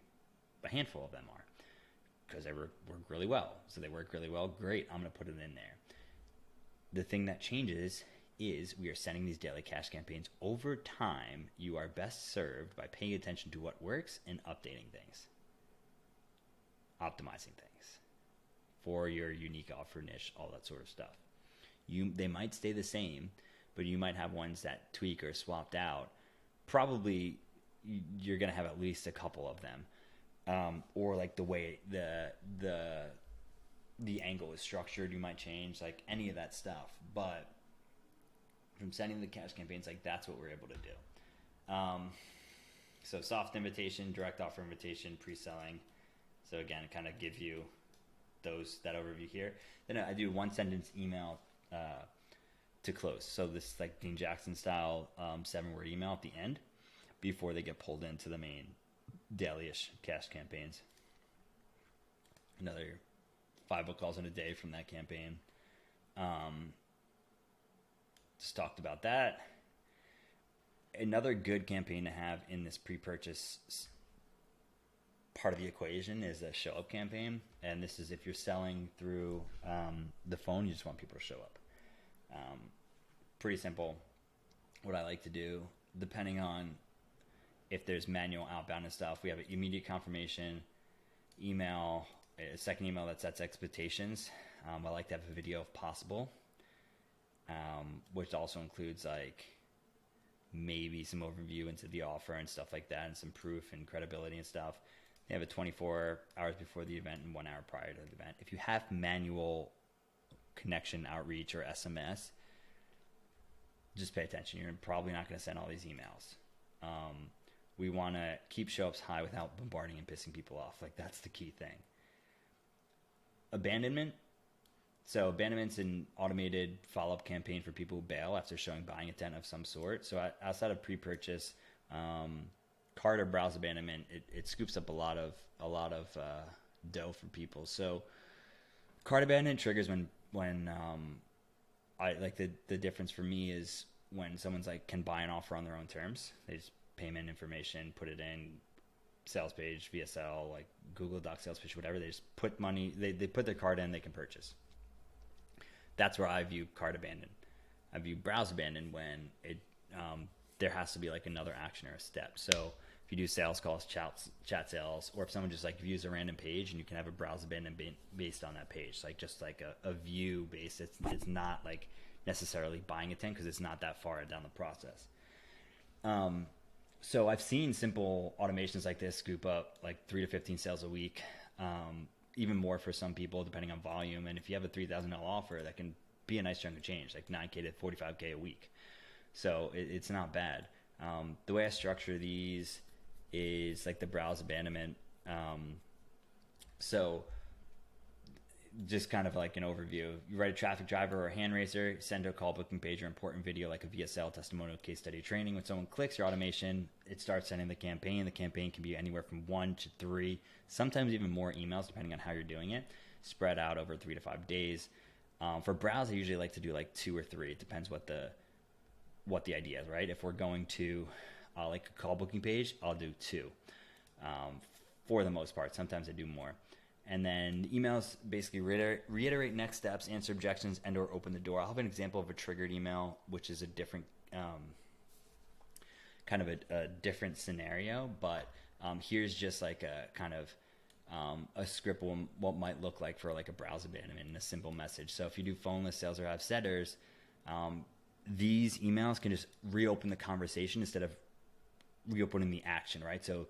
a handful of them are, because they work really well. So they work really well. Great, I'm going to put it in there. The thing that changes is we are sending these daily cash campaigns. Over time, you are best served by paying attention to what works and updating things, optimizing things for your unique offer niche, all that sort of stuff. They might stay the same, but you might have ones that tweak or swapped out. Probably you're going to have at least a couple of them. Or like the way the angle is structured, you might change, like any of that stuff. But from sending the cash campaigns, like that's what we're able to do. So soft invitation, direct offer invitation, pre-selling. So again, kind of give you that overview here. Then I do 1-sentence email to close. So this is like Dean Jackson style 7-word email at the end before they get pulled into the main daily-ish cash campaigns. Another 5 book calls in a day from that campaign. Just talked about that. Another good campaign to have in this pre-purchase part of the equation is a show-up campaign. And this is if you're selling through the phone, you just want people to show up. Pretty simple. What I like to do, depending on if there's manual outbound and stuff, we have an immediate confirmation email, a second email that sets expectations. I like to have a video if possible, which also includes like maybe some overview into the offer and stuff like that, and some proof and credibility and stuff. They have a 24 hours before the event and 1 hour prior to the event. If you have manual connection outreach or SMS, just pay attention. You're probably not going to send all these emails. We want to keep show-ups high without bombarding and pissing people off. Like, that's the key thing. Abandonment. So abandonment's an automated follow-up campaign for people who bail after showing buying intent of some sort. So outside of pre-purchase, cart or browse abandonment, it scoops up a lot of dough for people. So cart abandonment triggers when I like the difference for me is when someone's like can buy an offer on their own terms. They just payment information, put it in sales page, VSL, like Google Docs sales page, whatever. They just put money, they put their card in, they can purchase. That's where I view cart abandon. I view browse abandon when there has to be like another action or a step. So if you do sales calls, chat sales, or if someone just like views a random page and you can have a browse abandon based on that page, like just like a view base. It's not like necessarily buying intent because it's not that far down the process. So I've seen simple automations like this scoop up like 3 to 15 sales a week, even more for some people depending on volume. And if you have a $3,000 offer, that can be a nice chunk of change, like $9K to $45K a week. So it's not bad. The way I structure these is like the browse abandonment. So just kind of like an overview. You write a traffic driver or a hand raiser, send a call booking page or important video like a VSL, testimonial, case study, training. When someone clicks your automation, it starts sending the campaign. The campaign can be anywhere from 1 to 3, sometimes even more emails depending on how you're doing it, spread out over 3 to 5 days. For browse, I usually like to do like 2 or 3. It depends what the idea is, right? If we're going to like a call booking page, I'll do 2 for the most part. Sometimes I do more. And then emails basically reiterate next steps, answer objections, and or open the door. I'll have an example of a triggered email, which is a different kind of a different scenario. But here's just like a kind of a script of what might look like for like a browse abandonment and a simple message. So if you do phoneless sales or have setters, these emails can just reopen the conversation instead of reopening the action, right? So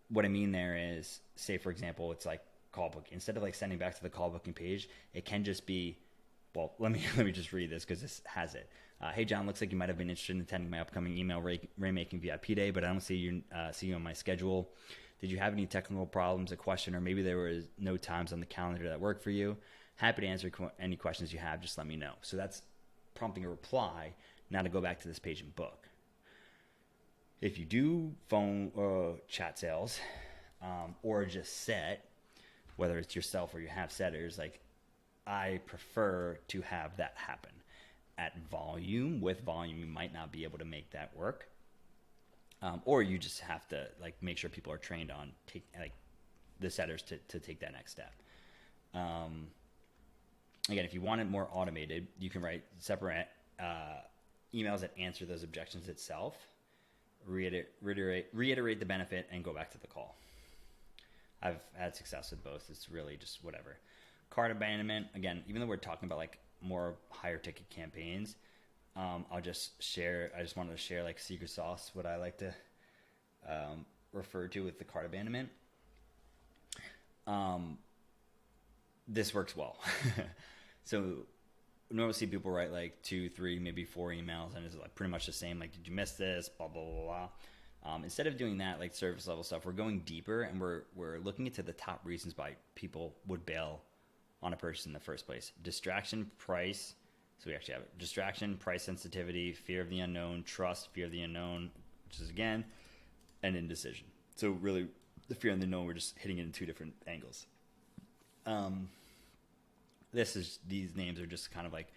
what I mean there is, say for example, it's like call book. Instead of like sending back to the call booking page, it can just be, well, let me just read this because this has it. Hey John, looks like you might have been interested in attending my upcoming email Rainmaking VIP day, but I don't see you on my schedule. Did you have any technical problems, a question, or maybe there was no times on the calendar that worked for you? Happy to answer any questions you have. Just let me know. So that's prompting a reply, now to go back to this page and book. If you do phone or chat sales, or just set, whether it's yourself or you have setters, like I prefer to have that happen at volume. With volume, you might not be able to make that work, or you just have to like make sure people are trained on the setters to take that next step. Again, if you want it more automated, you can write separate emails that answer those objections itself. Reiterate the benefit and go back to the call. I've had success with both. It's really just whatever. Cart abandonment, again, even though we're talking about like more higher ticket campaigns, I just wanted to share like secret sauce, what I like to referred to with the cart abandonment. This works well. So normally see people write like 2, 3, maybe 4 emails, and it's like pretty much the same. Like, did you miss this? Blah blah blah blah. Instead of doing that, like surface level stuff, we're going deeper, and we're looking into the top reasons why people would bail on a purchase in the first place. Distraction, price. So we actually have it. Distraction, price sensitivity, fear of the unknown, trust, fear of the unknown, which is again, and indecision. So really, the fear of the unknown, we're just hitting it in 2 different angles. These names are just kind of like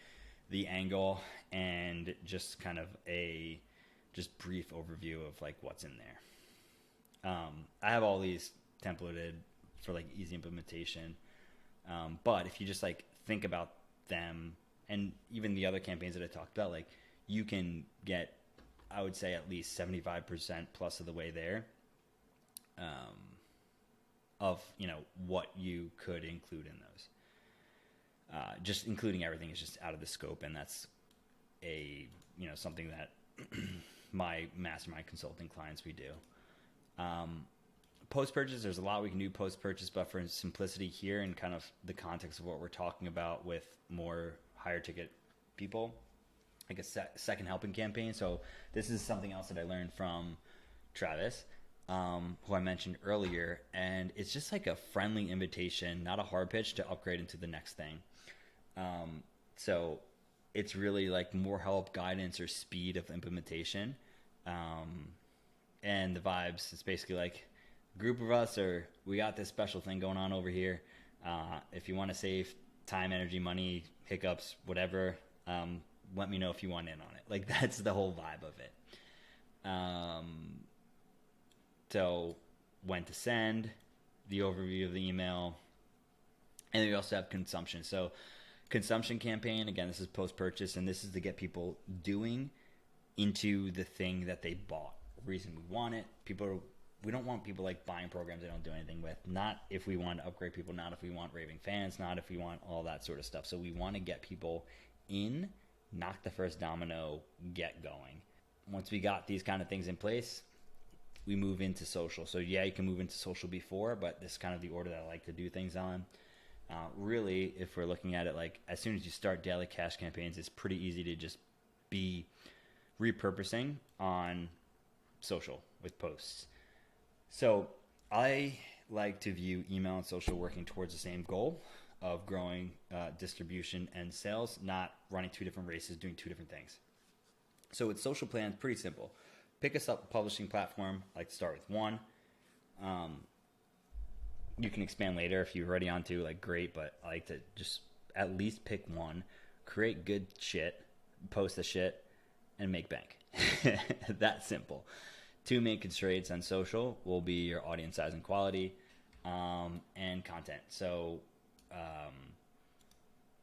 the angle and just kind of a just brief overview of like what's in there. I have all these templated for like easy implementation. But if you just like think about them and even the other campaigns that I talked about, like you can get, I would say, at least 75% plus of the way there, of, what you could include in those. Just including everything is just out of the scope. And that's something that my mastermind consulting clients, we do. Post-purchase, there's a lot we can do post-purchase, but for simplicity here and kind of the context of what we're talking about with more higher ticket people, like a second helping campaign. So this is something else that I learned from Travis, who I mentioned earlier, and it's just like a friendly invitation, not a hard pitch, to upgrade into the next thing. So it's really like more help, guidance, or speed of implementation. And the vibes, it's basically like, group of us, or we got this special thing going on over here. If you want to save time, energy, money, hiccups, whatever, let me know if you want in on it. Like, that's the whole vibe of it. So when to send, the overview of the email, and then we also have consumption. So consumption campaign, again, this is post-purchase, and this is to get people doing into the thing that they bought. Reason we want it. We don't want people like buying programs they don't do anything with. Not if we want to upgrade people, not if we want raving fans, not if we want all that sort of stuff. So we want to get people in, knock the first domino, get going. Once we got these kind of things in place, we move into social. So yeah, you can move into social before, but this is kind of the order that I like to do things on. Really, if we're looking at it, like as soon as you start daily cash campaigns, it's pretty easy to just be repurposing on social with posts. So I like to view email and social working towards the same goal of growing distribution and sales, not running 2 different races, doing 2 different things. So with social plans, pretty simple. Pick a publishing platform. I like to start with one. You can expand later if you're already onto, like, great, but I like to just at least pick one, create good shit, post the shit, and make bank. That simple. 2 main constraints on social will be your audience size and quality, and content. So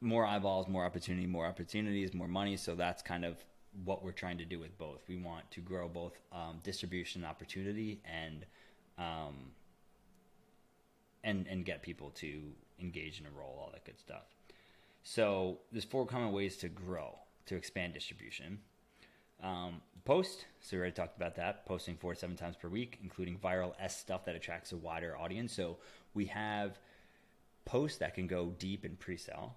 more eyeballs, more opportunity, more opportunities, more money. So that's kind of what we're trying to do with both. We want to grow both distribution opportunity and get people to engage in a role, all that good stuff. So there's 4 common ways to grow, to expand distribution. Post, so we already talked about that, posting 4 to 7 times per week, including viral stuff that attracts a wider audience. So we have posts that can go deep in pre-sale,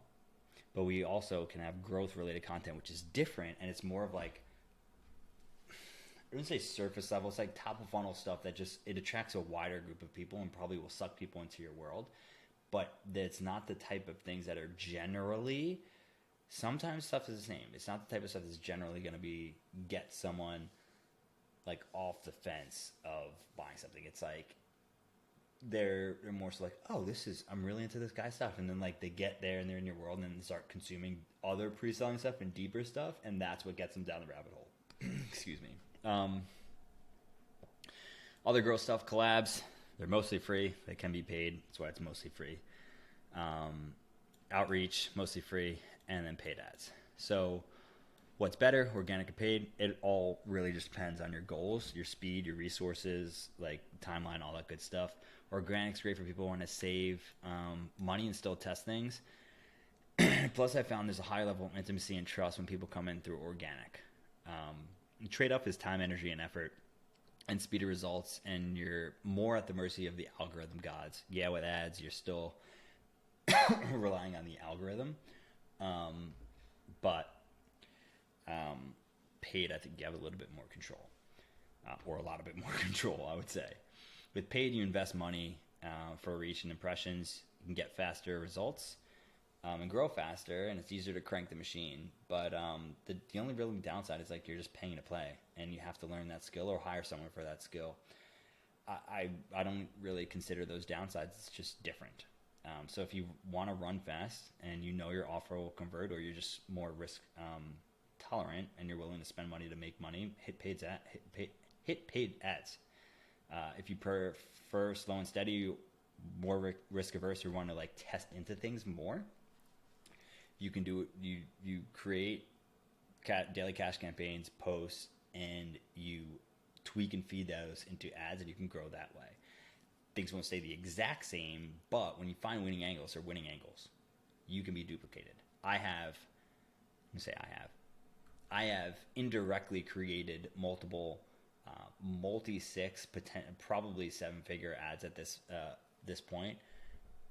but we also can have growth related content, which is different, and it's more of like, I wouldn't say surface level, it's like top of funnel stuff that just, it attracts a wider group of people and probably will suck people into your world, but it's not the type of things that are generally, sometimes stuff is the same. It's not the type of stuff that's generally going to get someone like off the fence of buying something. It's like they're more so like, oh, I'm really into this guy's stuff, and then like they get there and they're in your world and then start consuming other pre-selling stuff and deeper stuff, and that's what gets them down the rabbit hole. Excuse me. Other growth stuff, collabs, they're mostly free. They can be paid. That's why it's mostly free. Outreach, mostly free. And then paid ads. So what's better, organic or paid? It all really just depends on your goals, your speed, your resources, like timeline, all that good stuff. Organic's great for people who want to save money and still test things. Plus, I found there's a high level of intimacy and trust when people come in through organic. Trade-off is time, energy, and effort. and speed of results, and you're more at the mercy of the algorithm gods. Yeah, with ads, you're still relying on the algorithm, but paid, I think you have a little bit more control, or a lot of bit more control, I would say. With paid, you invest money for reach and impressions. You can get faster results and grow faster, and it's easier to crank the machine. But the only real downside is like you're just paying to play, and you have to learn that skill or hire someone for that skill. I don't really consider those downsides. It's just different. So if you want to run fast and you know your offer will convert, or you're just more risk tolerant and you're willing to spend money to make money, hit paid ads. If you prefer slow and steady, more risk averse, or want to like test into things more, you can do it. You create daily cash campaigns, posts, and you tweak and feed those into ads, and you can grow that way. Things won't stay the exact same, but when you find winning angles, or winning angles, you can be duplicated. I have indirectly created multiple multi-six, probably seven-figure ads at this point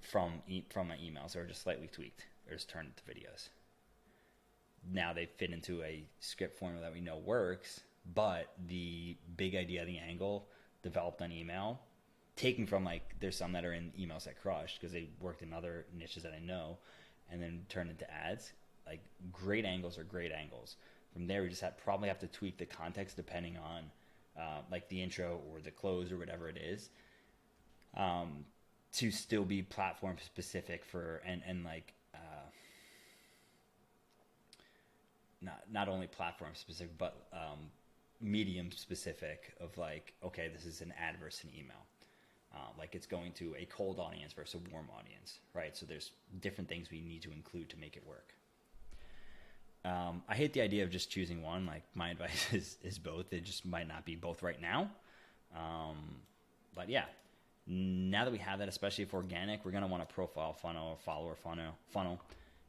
from my emails, or just slightly tweaked, or just turned into videos. Now they fit into a script formula that we know works, but the big idea, the angle, developed on email, taken from like, there's some that are in emails that crushed because they worked in other niches that I know, and then turned into ads. Like, great angles are great angles. From there, we just probably have to tweak the context depending on like the intro or the close or whatever it is, to still be platform specific for, and like not only platform specific, but medium specific, of like, okay, this is an ad versus an email. Like, it's going to a cold audience versus a warm audience, right? So there's different things we need to include to make it work. I hate the idea of just choosing one. Like, my advice is both. It just might not be both right now. But yeah, now that we have that, especially if organic, we're going to want a profile funnel or follower funnel.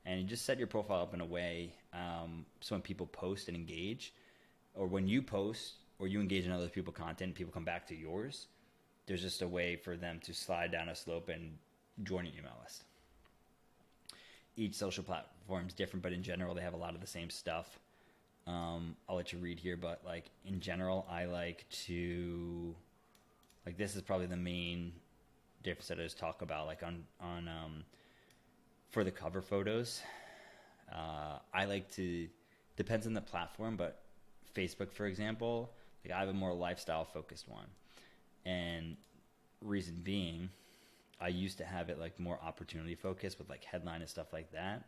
And you just set your profile up in a way so when people post and engage, or when you post or you engage in other people's content, people come back to yours, there's just a way for them to slide down a slope and join your email list. Each social platform is different, but in general, they have a lot of the same stuff. I'll let you read here, but like, in general, I like to, like, this is probably the main difference that I just talk about, like on for the cover photos. I like to, depends on the platform, but Facebook, for example, like, I have a more lifestyle focused one. And reason being, I used to have it like more opportunity focused with like headline and stuff like that.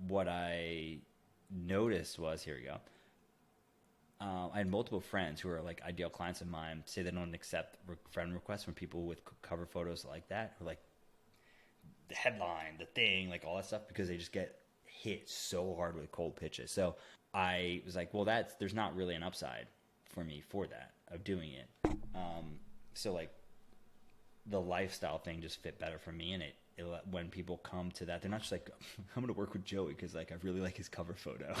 What I noticed was, here we go. I had multiple friends who are like ideal clients of mine say they don't accept friend requests from people with cover photos like that, or like the headline, the thing, like all that stuff, because they just get hit so hard with cold pitches. So I was like, well, there's not really an upside for me for that, of doing it. So like, the lifestyle thing just fit better for me, and it when people come to that, they're not just like, I'm going to work with Joey because like I really like his cover photo.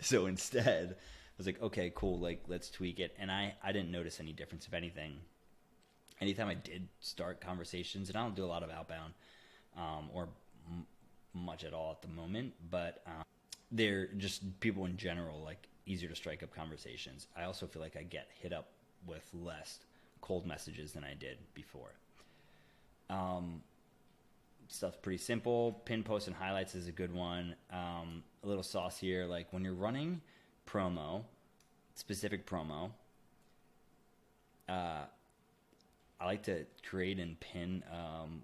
So instead, I was like, okay, cool, like, let's tweak it. And I didn't notice any difference. If anything, anytime I did start conversations, and I don't do a lot of outbound or much at all at the moment, but they're just people in general, like, easier to strike up conversations. I also feel like I get hit up with less cold messages than I did before. Stuff's pretty simple. Pin posts and highlights is a good one. A little sauce here, like when you're running specific promo, I like to create and pin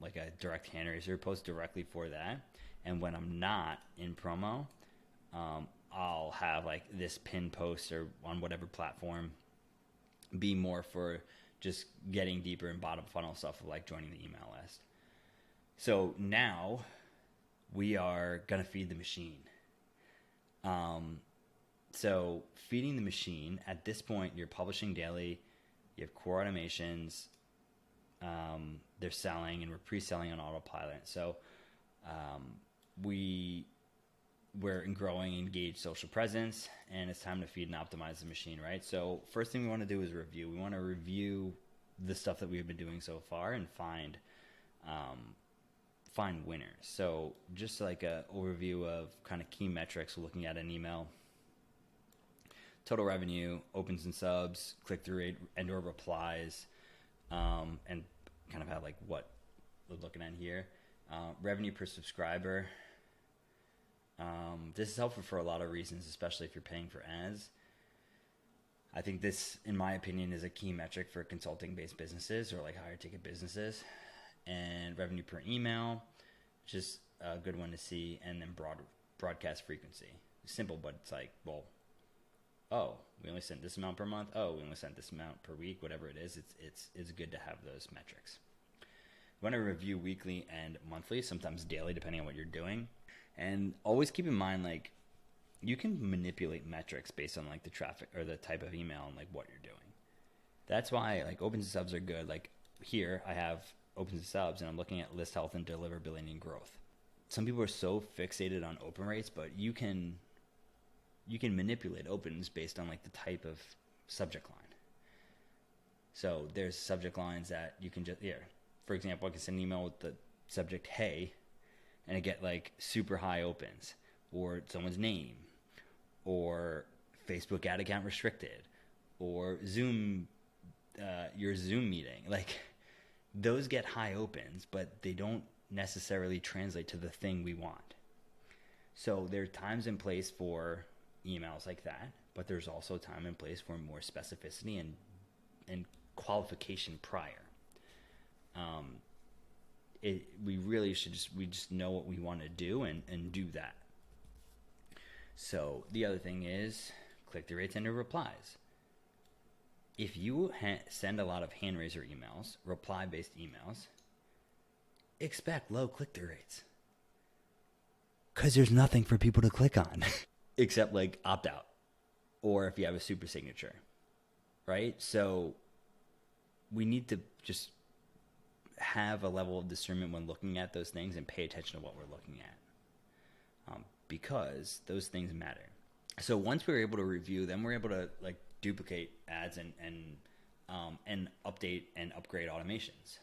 like a direct hand raiser post directly for that. And when I'm not in promo, I'll have like this pin post or on whatever platform be more for just getting deeper in bottom funnel stuff, like joining the email list. So now we are going to feed the machine. So feeding the machine, at this point, you're publishing daily, you have core automations, they're selling, and we're pre-selling on autopilot. So we we're in growing engaged social presence, and it's time to feed and optimize the machine, right? So first thing we want to do is review. We want to review the stuff that we've been doing so far and find winners. So just like a overview of kind of key metrics looking at an email: total revenue, opens and subs, click-through rate, and/or replies, and kind of have like what we're looking at here. Revenue per subscriber. This is helpful for a lot of reasons, especially if you're paying for ads. I think this, in my opinion, is a key metric for consulting-based businesses or like higher ticket businesses. And revenue per email, just a good one to see. And then broadcast frequency. Simple, but it's like, well, oh, we only sent this amount per month. Oh, we only sent this amount per week. Whatever it is, it's good to have those metrics. You want to review weekly and monthly, sometimes daily, depending on what you're doing. And always keep in mind, like, you can manipulate metrics based on like the traffic or the type of email and like what you're doing. That's why like opens and subs are good. Like here I have opens and subs and I'm looking at list health and deliverability and growth. Some people are so fixated on open rates, but you can manipulate opens based on like the type of subject line. So there's subject lines that you can just, here, for example, I can send an email with the subject, hey, and I get like super high opens, or someone's name, or Facebook ad account restricted, or Zoom, your Zoom meeting. Like those get high opens, but they don't necessarily translate to the thing we want. So there are times and place for emails like that, but there's also time and place for more specificity and qualification prior. We really should just know what we want to do and do that. So the other thing is click-through rates and replies. If you send a lot of hand raiser emails, reply-based emails, expect low click-through rates. Because there's nothing for people to click on except like opt-out or if you have a super signature, right? So we need to just have a level of discernment when looking at those things and pay attention to what we're looking at, because those things matter. So once we're able to review, then we're able to like duplicate ads and update and upgrade automations.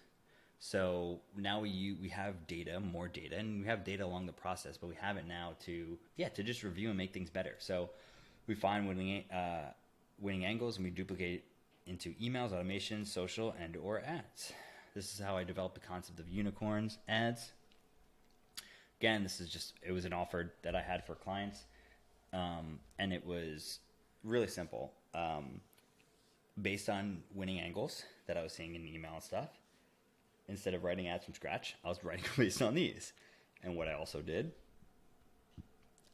So now we have data, more data, and we have data along the process, but we have it now to just review and make things better. So we find winning angles and we duplicate into emails, automations, social, and or ads. This is how I developed the concept of unicorns ads. Again, it was an offer that I had for clients, and it was really simple. Based on winning angles that I was seeing in email and stuff, instead of writing ads from scratch, I was writing based on these. And what I also did,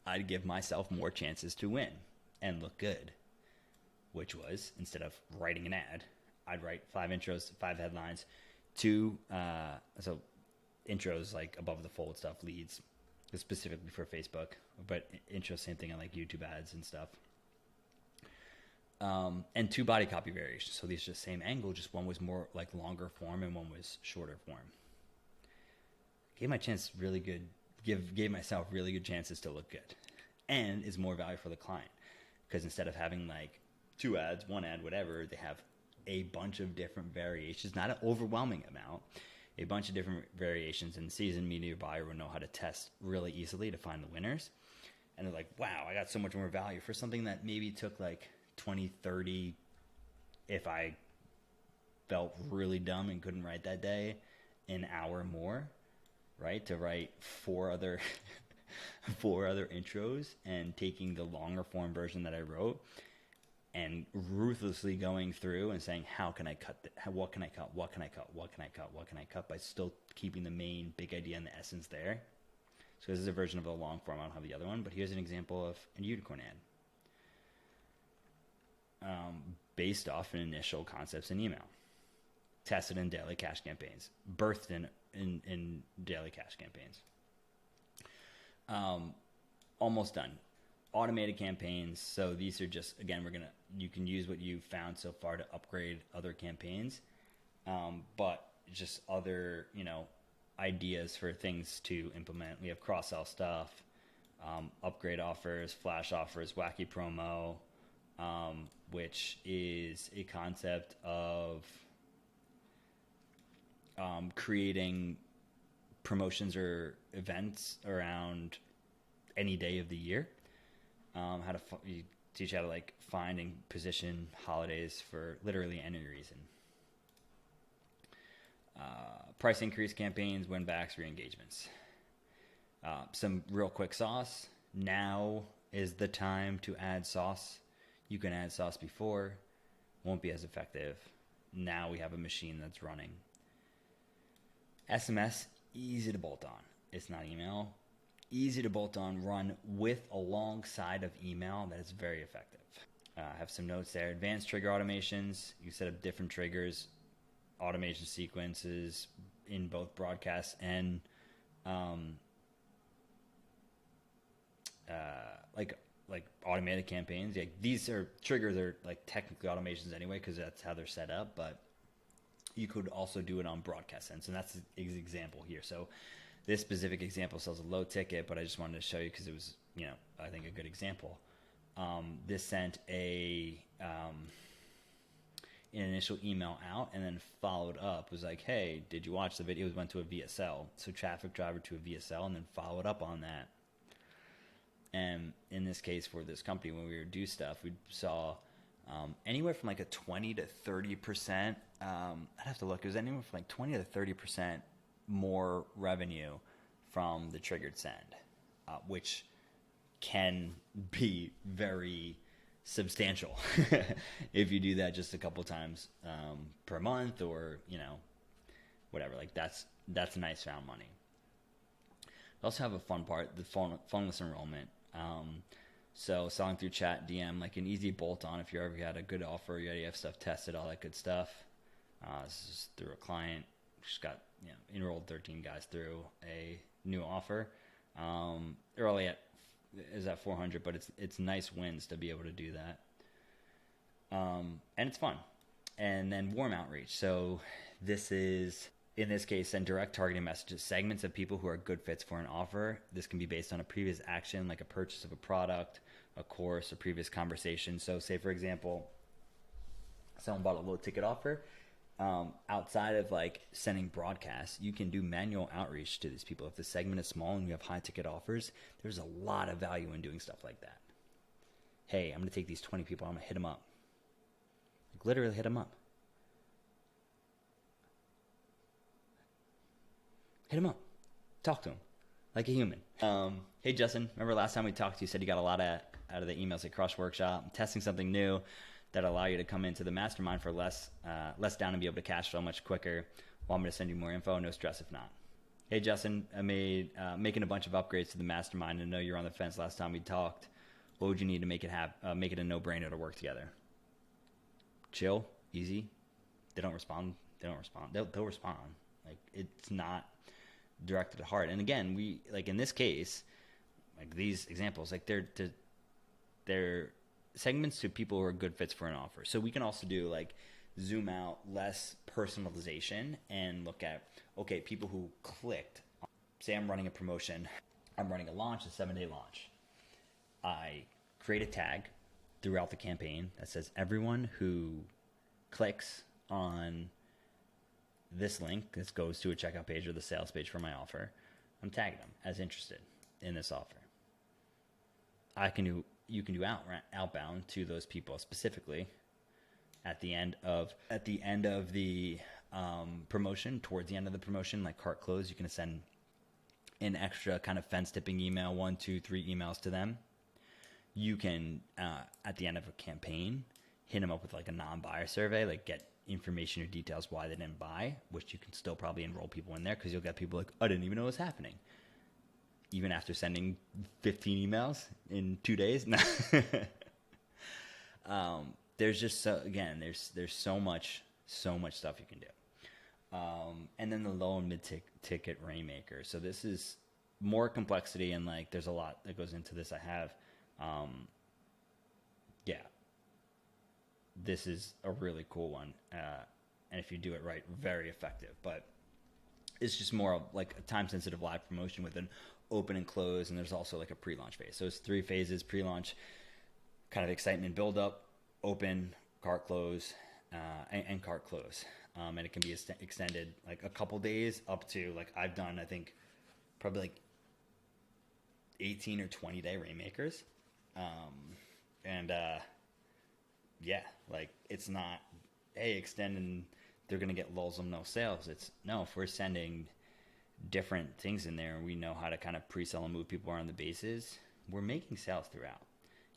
I'd give myself more chances to win and look good, which was, instead of writing an ad, I'd write 5 intros, 5 headlines, 2, so intros like above the fold stuff, leads, specifically for Facebook, but intro, same thing on like YouTube ads and stuff. And 2 body copy variations. So these are the same angle, just one was more like longer form and one was shorter form. Gave myself really good chances to look good, and is more value for the client, because instead of having like 2 ads, 1 ad, whatever, they have a bunch of different variations, not an overwhelming amount, a bunch of different variations, and the seasoned media buyer will know how to test really easily to find the winners. And they're like, wow, I got so much more value for something that maybe took like 20, 30, if I felt really dumb and couldn't write that day, an hour more, right? To write 4 other intros, and taking the longer form version that I wrote and ruthlessly going through and saying, how can I cut? What can I cut? What can I cut? What can I cut? What can I cut? By still keeping the main big idea and the essence there. So this is a version of the long form. I don't have the other one, but here's an example of a unicorn ad. Based off an initial concepts in email, tested in daily cash campaigns, birthed in daily cash campaigns. Almost done. Automated campaigns. So these are just, again, you can use what you've found so far to upgrade other campaigns, but just other, ideas for things to implement. We have cross-sell stuff, upgrade offers, flash offers, wacky promo, which is a concept of creating promotions or events around any day of the year. You teach how to like find and position holidays for literally any reason. Price increase campaigns, win backs, re-engagements. Some real quick sauce. Now is the time to add sauce. You can add sauce before, won't be as effective. Now we have a machine that's running. SMS, easy to bolt on. It's not email. Easy to bolt on, run with alongside of email. That is very effective. I have some notes there. Advanced trigger automations. You set up different triggers, automation sequences in both broadcasts and like automated campaigns. Like these are triggers are like technically automations anyway because that's how they're set up. But you could also do it on broadcast sense, and that's an example here. So this specific example sells a low ticket, but I just wanted to show you because it was, I think a good example. This sent an initial email out and then followed up, was like, hey, did you watch the video? It went to a VSL. So traffic driver to a VSL and then followed up on that. And in this case for this company, when we would do stuff, we saw anywhere from like a 20 to 30%. I'd have to look. It was anywhere from like 20 to 30% more revenue from the triggered send, which can be very substantial if you do that just a couple times per month, or whatever. Like that's nice found money. We also have a fun part, the phoneless enrollment. So selling through chat, DM, like an easy bolt on if you ever had a good offer, you already have stuff tested, all that good stuff. This is through a client, just got enrolled 13 guys through a new offer. Early is at 400, but it's nice wins to be able to do that. And it's fun. And then warm outreach. So this is, in this case, send direct targeting messages, segments of people who are good fits for an offer. This can be based on a previous action, like a purchase of a product, a course, a previous conversation. So say, for example, someone bought a low ticket offer. Outside of like sending broadcasts, you can do manual outreach to these people. If the segment is small and you have high ticket offers, there's a lot of value in doing stuff like that. Hey, I'm going to take these 20 people, I'm going to hit them up. Like literally hit them up. Hit them up. Talk to them like a human. Hey, Justin, remember last time we talked, you said you got a lot out of the emails at Crush Workshop. I'm testing something new that allow you to come into the mastermind for less down and be able to cash flow much quicker. Want me to send you more info? No stress if not. Hey, Justin, I made making a bunch of upgrades to the mastermind. I know you were on the fence last time we talked. What would you need to make it a no-brainer to work together? Chill, easy. They don't respond. They'll respond. Like it's not directed at heart. And again, we like in this case, like these examples, like they're segments to people who are good fits for an offer. So we can also do like zoom out, less personalization, and look at, okay, people who clicked. Say I'm running a promotion, I'm running a launch, a 7-day launch. I create a tag throughout the campaign that says everyone who clicks on this link, this goes to a checkout page or the sales page for my offer, I'm tagging them as interested in this offer. You can do outbound to those people specifically at the end of the promotion, towards the end of the promotion, like cart close. You can send an extra kind of fence tipping email, 1, 2, 3 emails to them. You can at the end of a campaign hit them up with like a non-buyer survey, like get information or details why they didn't buy, which you can still probably enroll people in there because you'll get people like, I didn't even know what was happening. Even after sending 15 emails in 2 days. There's just there's so much stuff you can do. And then the low and mid ticket rainmaker. So this is more complexity, and like there's a lot that goes into this. I have, this is a really cool one. And if you do it right, very effective. But it's just more of like a time sensitive live promotion with an open and close, and there's also like a pre-launch phase. So it's 3 phases: pre-launch, kind of excitement build up, open, cart close, and cart close. And it can be extended like a couple days up to, like, I've done, I think, probably like 18 or 20 day Rainmakers. And yeah, like, it's not, hey, extend and they're going to get lulls of no sales. It's no, if we're sending different things in there and we know how to kind of pre-sell and move people around the bases, we're making sales throughout.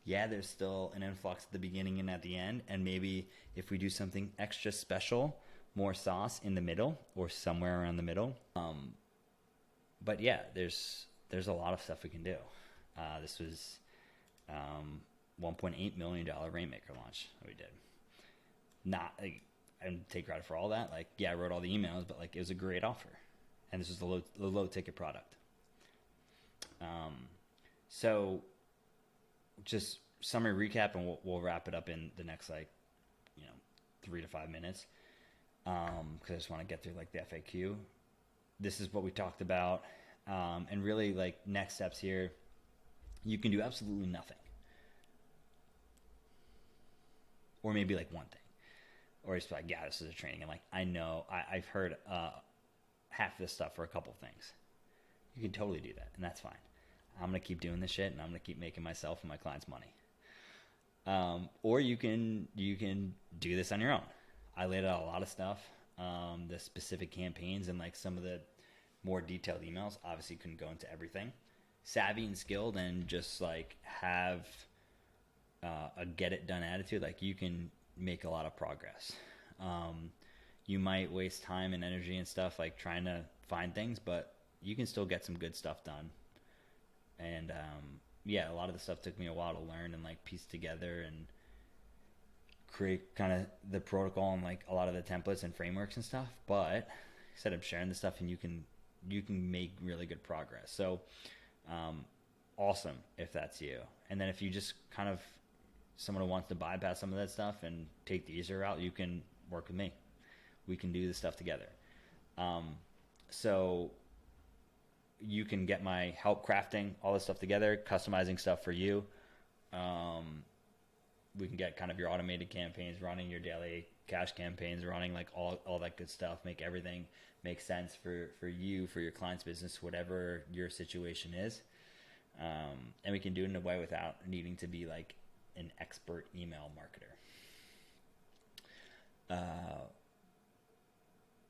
Yeah, there's still an influx at the beginning and at the end, and maybe if we do something extra special, more sauce in the middle or somewhere around the middle. But yeah, there's a lot of stuff we can do. This was $1.8 million Rainmaker launch that we did. Not like, I didn't take credit for all that. Like, yeah, I wrote all the emails, but like, it was a great offer, and this was the low ticket product. So just summary recap, and we'll wrap it up in the next, like, 3 to 5 minutes. Because I just want to get through like the FAQ. This is what we talked about. And really, like, next steps here, you can do absolutely nothing. Or maybe like one thing. Or just like, yeah, this is a training. And like, I know, I've heard half this stuff for a couple things. You can totally do that, and that's fine. I'm going to keep doing this shit, and I'm going to keep making myself and my clients money. Or you can do this on your own. I laid out a lot of stuff, the specific campaigns and like some of the more detailed emails. Obviously couldn't go into everything. Savvy and skilled, and just like have a get it done attitude. Like, you can make a lot of progress. You might waste time and energy and stuff like trying to find things, but you can still get some good stuff done. And yeah, a lot of the stuff took me a while to learn and like piece together and create kind of the protocol and like a lot of the templates and frameworks and stuff. But instead of sharing the stuff, and you can make really good progress. So awesome if that's you. And then if you just kind of someone who wants to bypass some of that stuff and take the easier route, you can work with me. We can do this stuff together. So you can get my help crafting all this stuff together, customizing stuff for you. We can get kind of your automated campaigns running, your daily cash campaigns running, like all that good stuff. Make everything make sense for you, for your client's business, whatever your situation is. And we can do it in a way without needing to be like an expert email marketer.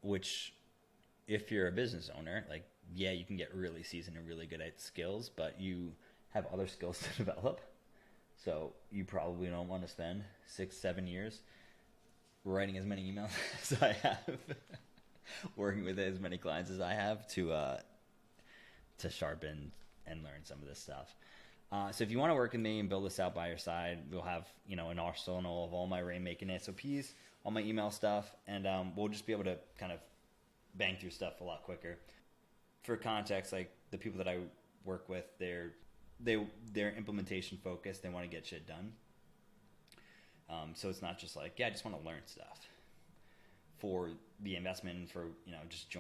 Which, if you're a business owner, like, yeah, you can get really seasoned and really good at skills, but you have other skills to develop. So you probably don't want to spend 6-7 years writing as many emails as I have, working with as many clients as I have to sharpen and learn some of this stuff. So if you want to work with me and build this out by your side, we'll have, an arsenal of all my Rainmaking SOPs, all my email stuff, and we'll just be able to kind of bang through stuff a lot quicker. For context, like, the people that I work with, they're implementation focused. They want to get shit done. So it's not just like, yeah, I just want to learn stuff. For the investment and for, just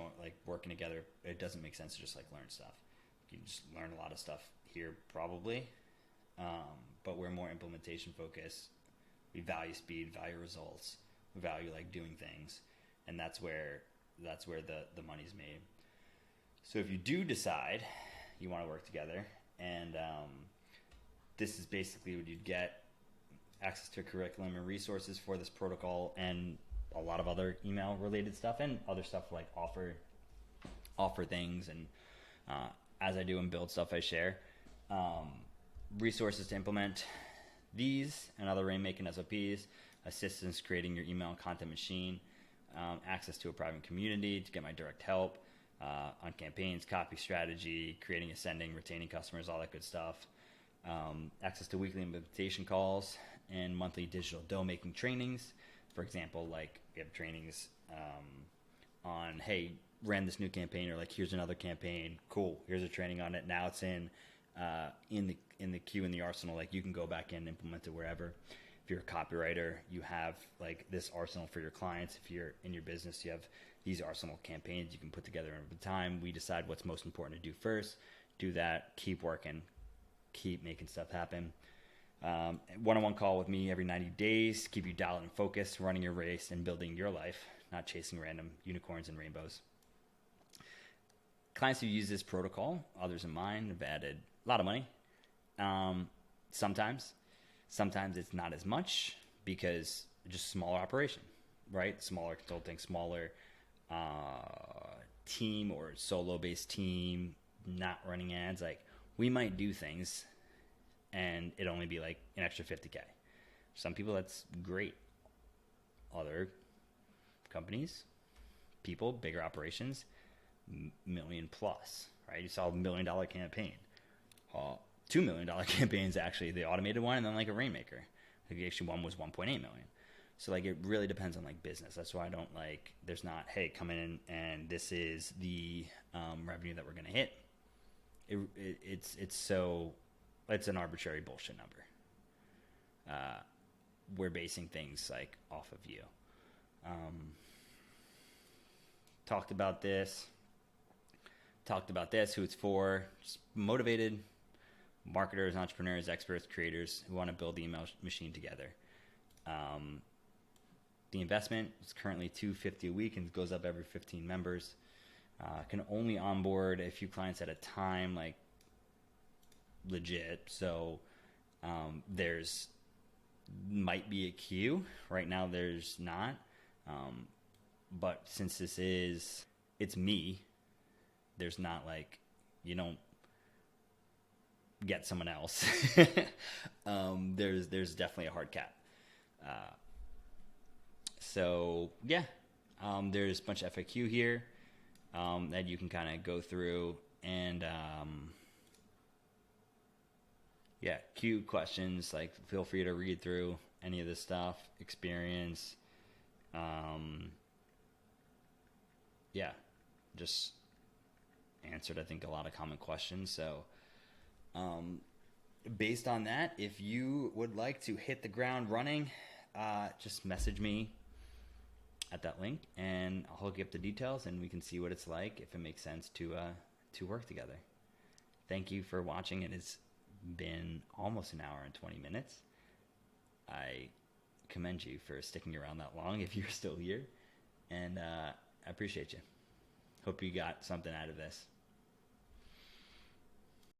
working together, it doesn't make sense to just like learn stuff. You can just learn a lot of stuff here probably. But we're more implementation focused. We value speed, value results, we value like doing things. And that's where the money's made. So if you do decide you want to work together, and this is basically what you'd get: access to curriculum and resources for this protocol, and a lot of other email related stuff, and other stuff like offer things, and as I do and build stuff, I share resources to implement these and other Rainmaking SOPs, assistance creating your email and content machine, access to a private community to get my direct help on campaigns, copy strategy, creating, ascending, retaining customers, all that good stuff. Access to weekly implementation calls and monthly digital dough making trainings. For example, like, we have trainings on, hey, ran this new campaign, or like, here's another campaign, cool, here's a training on it, now it's in the queue, in the arsenal, like, you can go back in and implement it wherever. If you're a copywriter, you have like this arsenal for your clients. If you're in your business, you have these arsenal campaigns you can put together over time. We decide what's most important to do first. Do that. Keep working. Keep making stuff happen. One-on-one call with me every 90 days. Keep you dialed and focused, running your race and building your life, not chasing random unicorns and rainbows. Clients who use this protocol, others in mine, have added a lot of money. Sometimes it's not as much because just smaller operation, right? Smaller consulting, smaller team or solo-based team, not running ads. Like, we might do things and it only be like an extra 50K. Some people, that's great. Other companies, people, bigger operations, million plus, right? You saw a $1 million campaign. $2 million campaigns, actually, the automated one, and then like a Rainmaker. The actually one was 1.8 million. So like, it really depends on like business. That's why I don't like, there's not, hey, come in and this is the revenue that we're going to hit. It's an arbitrary bullshit number. We're basing things like off of you. Talked about this, who it's for, just motivated marketers, entrepreneurs, experts, creators who want to build the email machine together. The investment is currently $250 a week and goes up every 15 members. Can only onboard a few clients at a time, like legit. So there's might be a queue. Right now there's not. But since it's me, there's not like, you don't get someone else. There's definitely a hard cap. So yeah, there's a bunch of FAQ here that you can kind of go through and yeah, Q questions. Like, feel free to read through any of this stuff, experience. Yeah, just answered, I think, a lot of common questions. So based on that, if you would like to hit the ground running, just message me at that link and I'll hook you up the details and we can see what it's like, if it makes sense to work together. Thank you for watching. It has been almost an hour and 20 minutes. I commend you for sticking around that long if you're still here, and I appreciate you. Hope you got something out of this.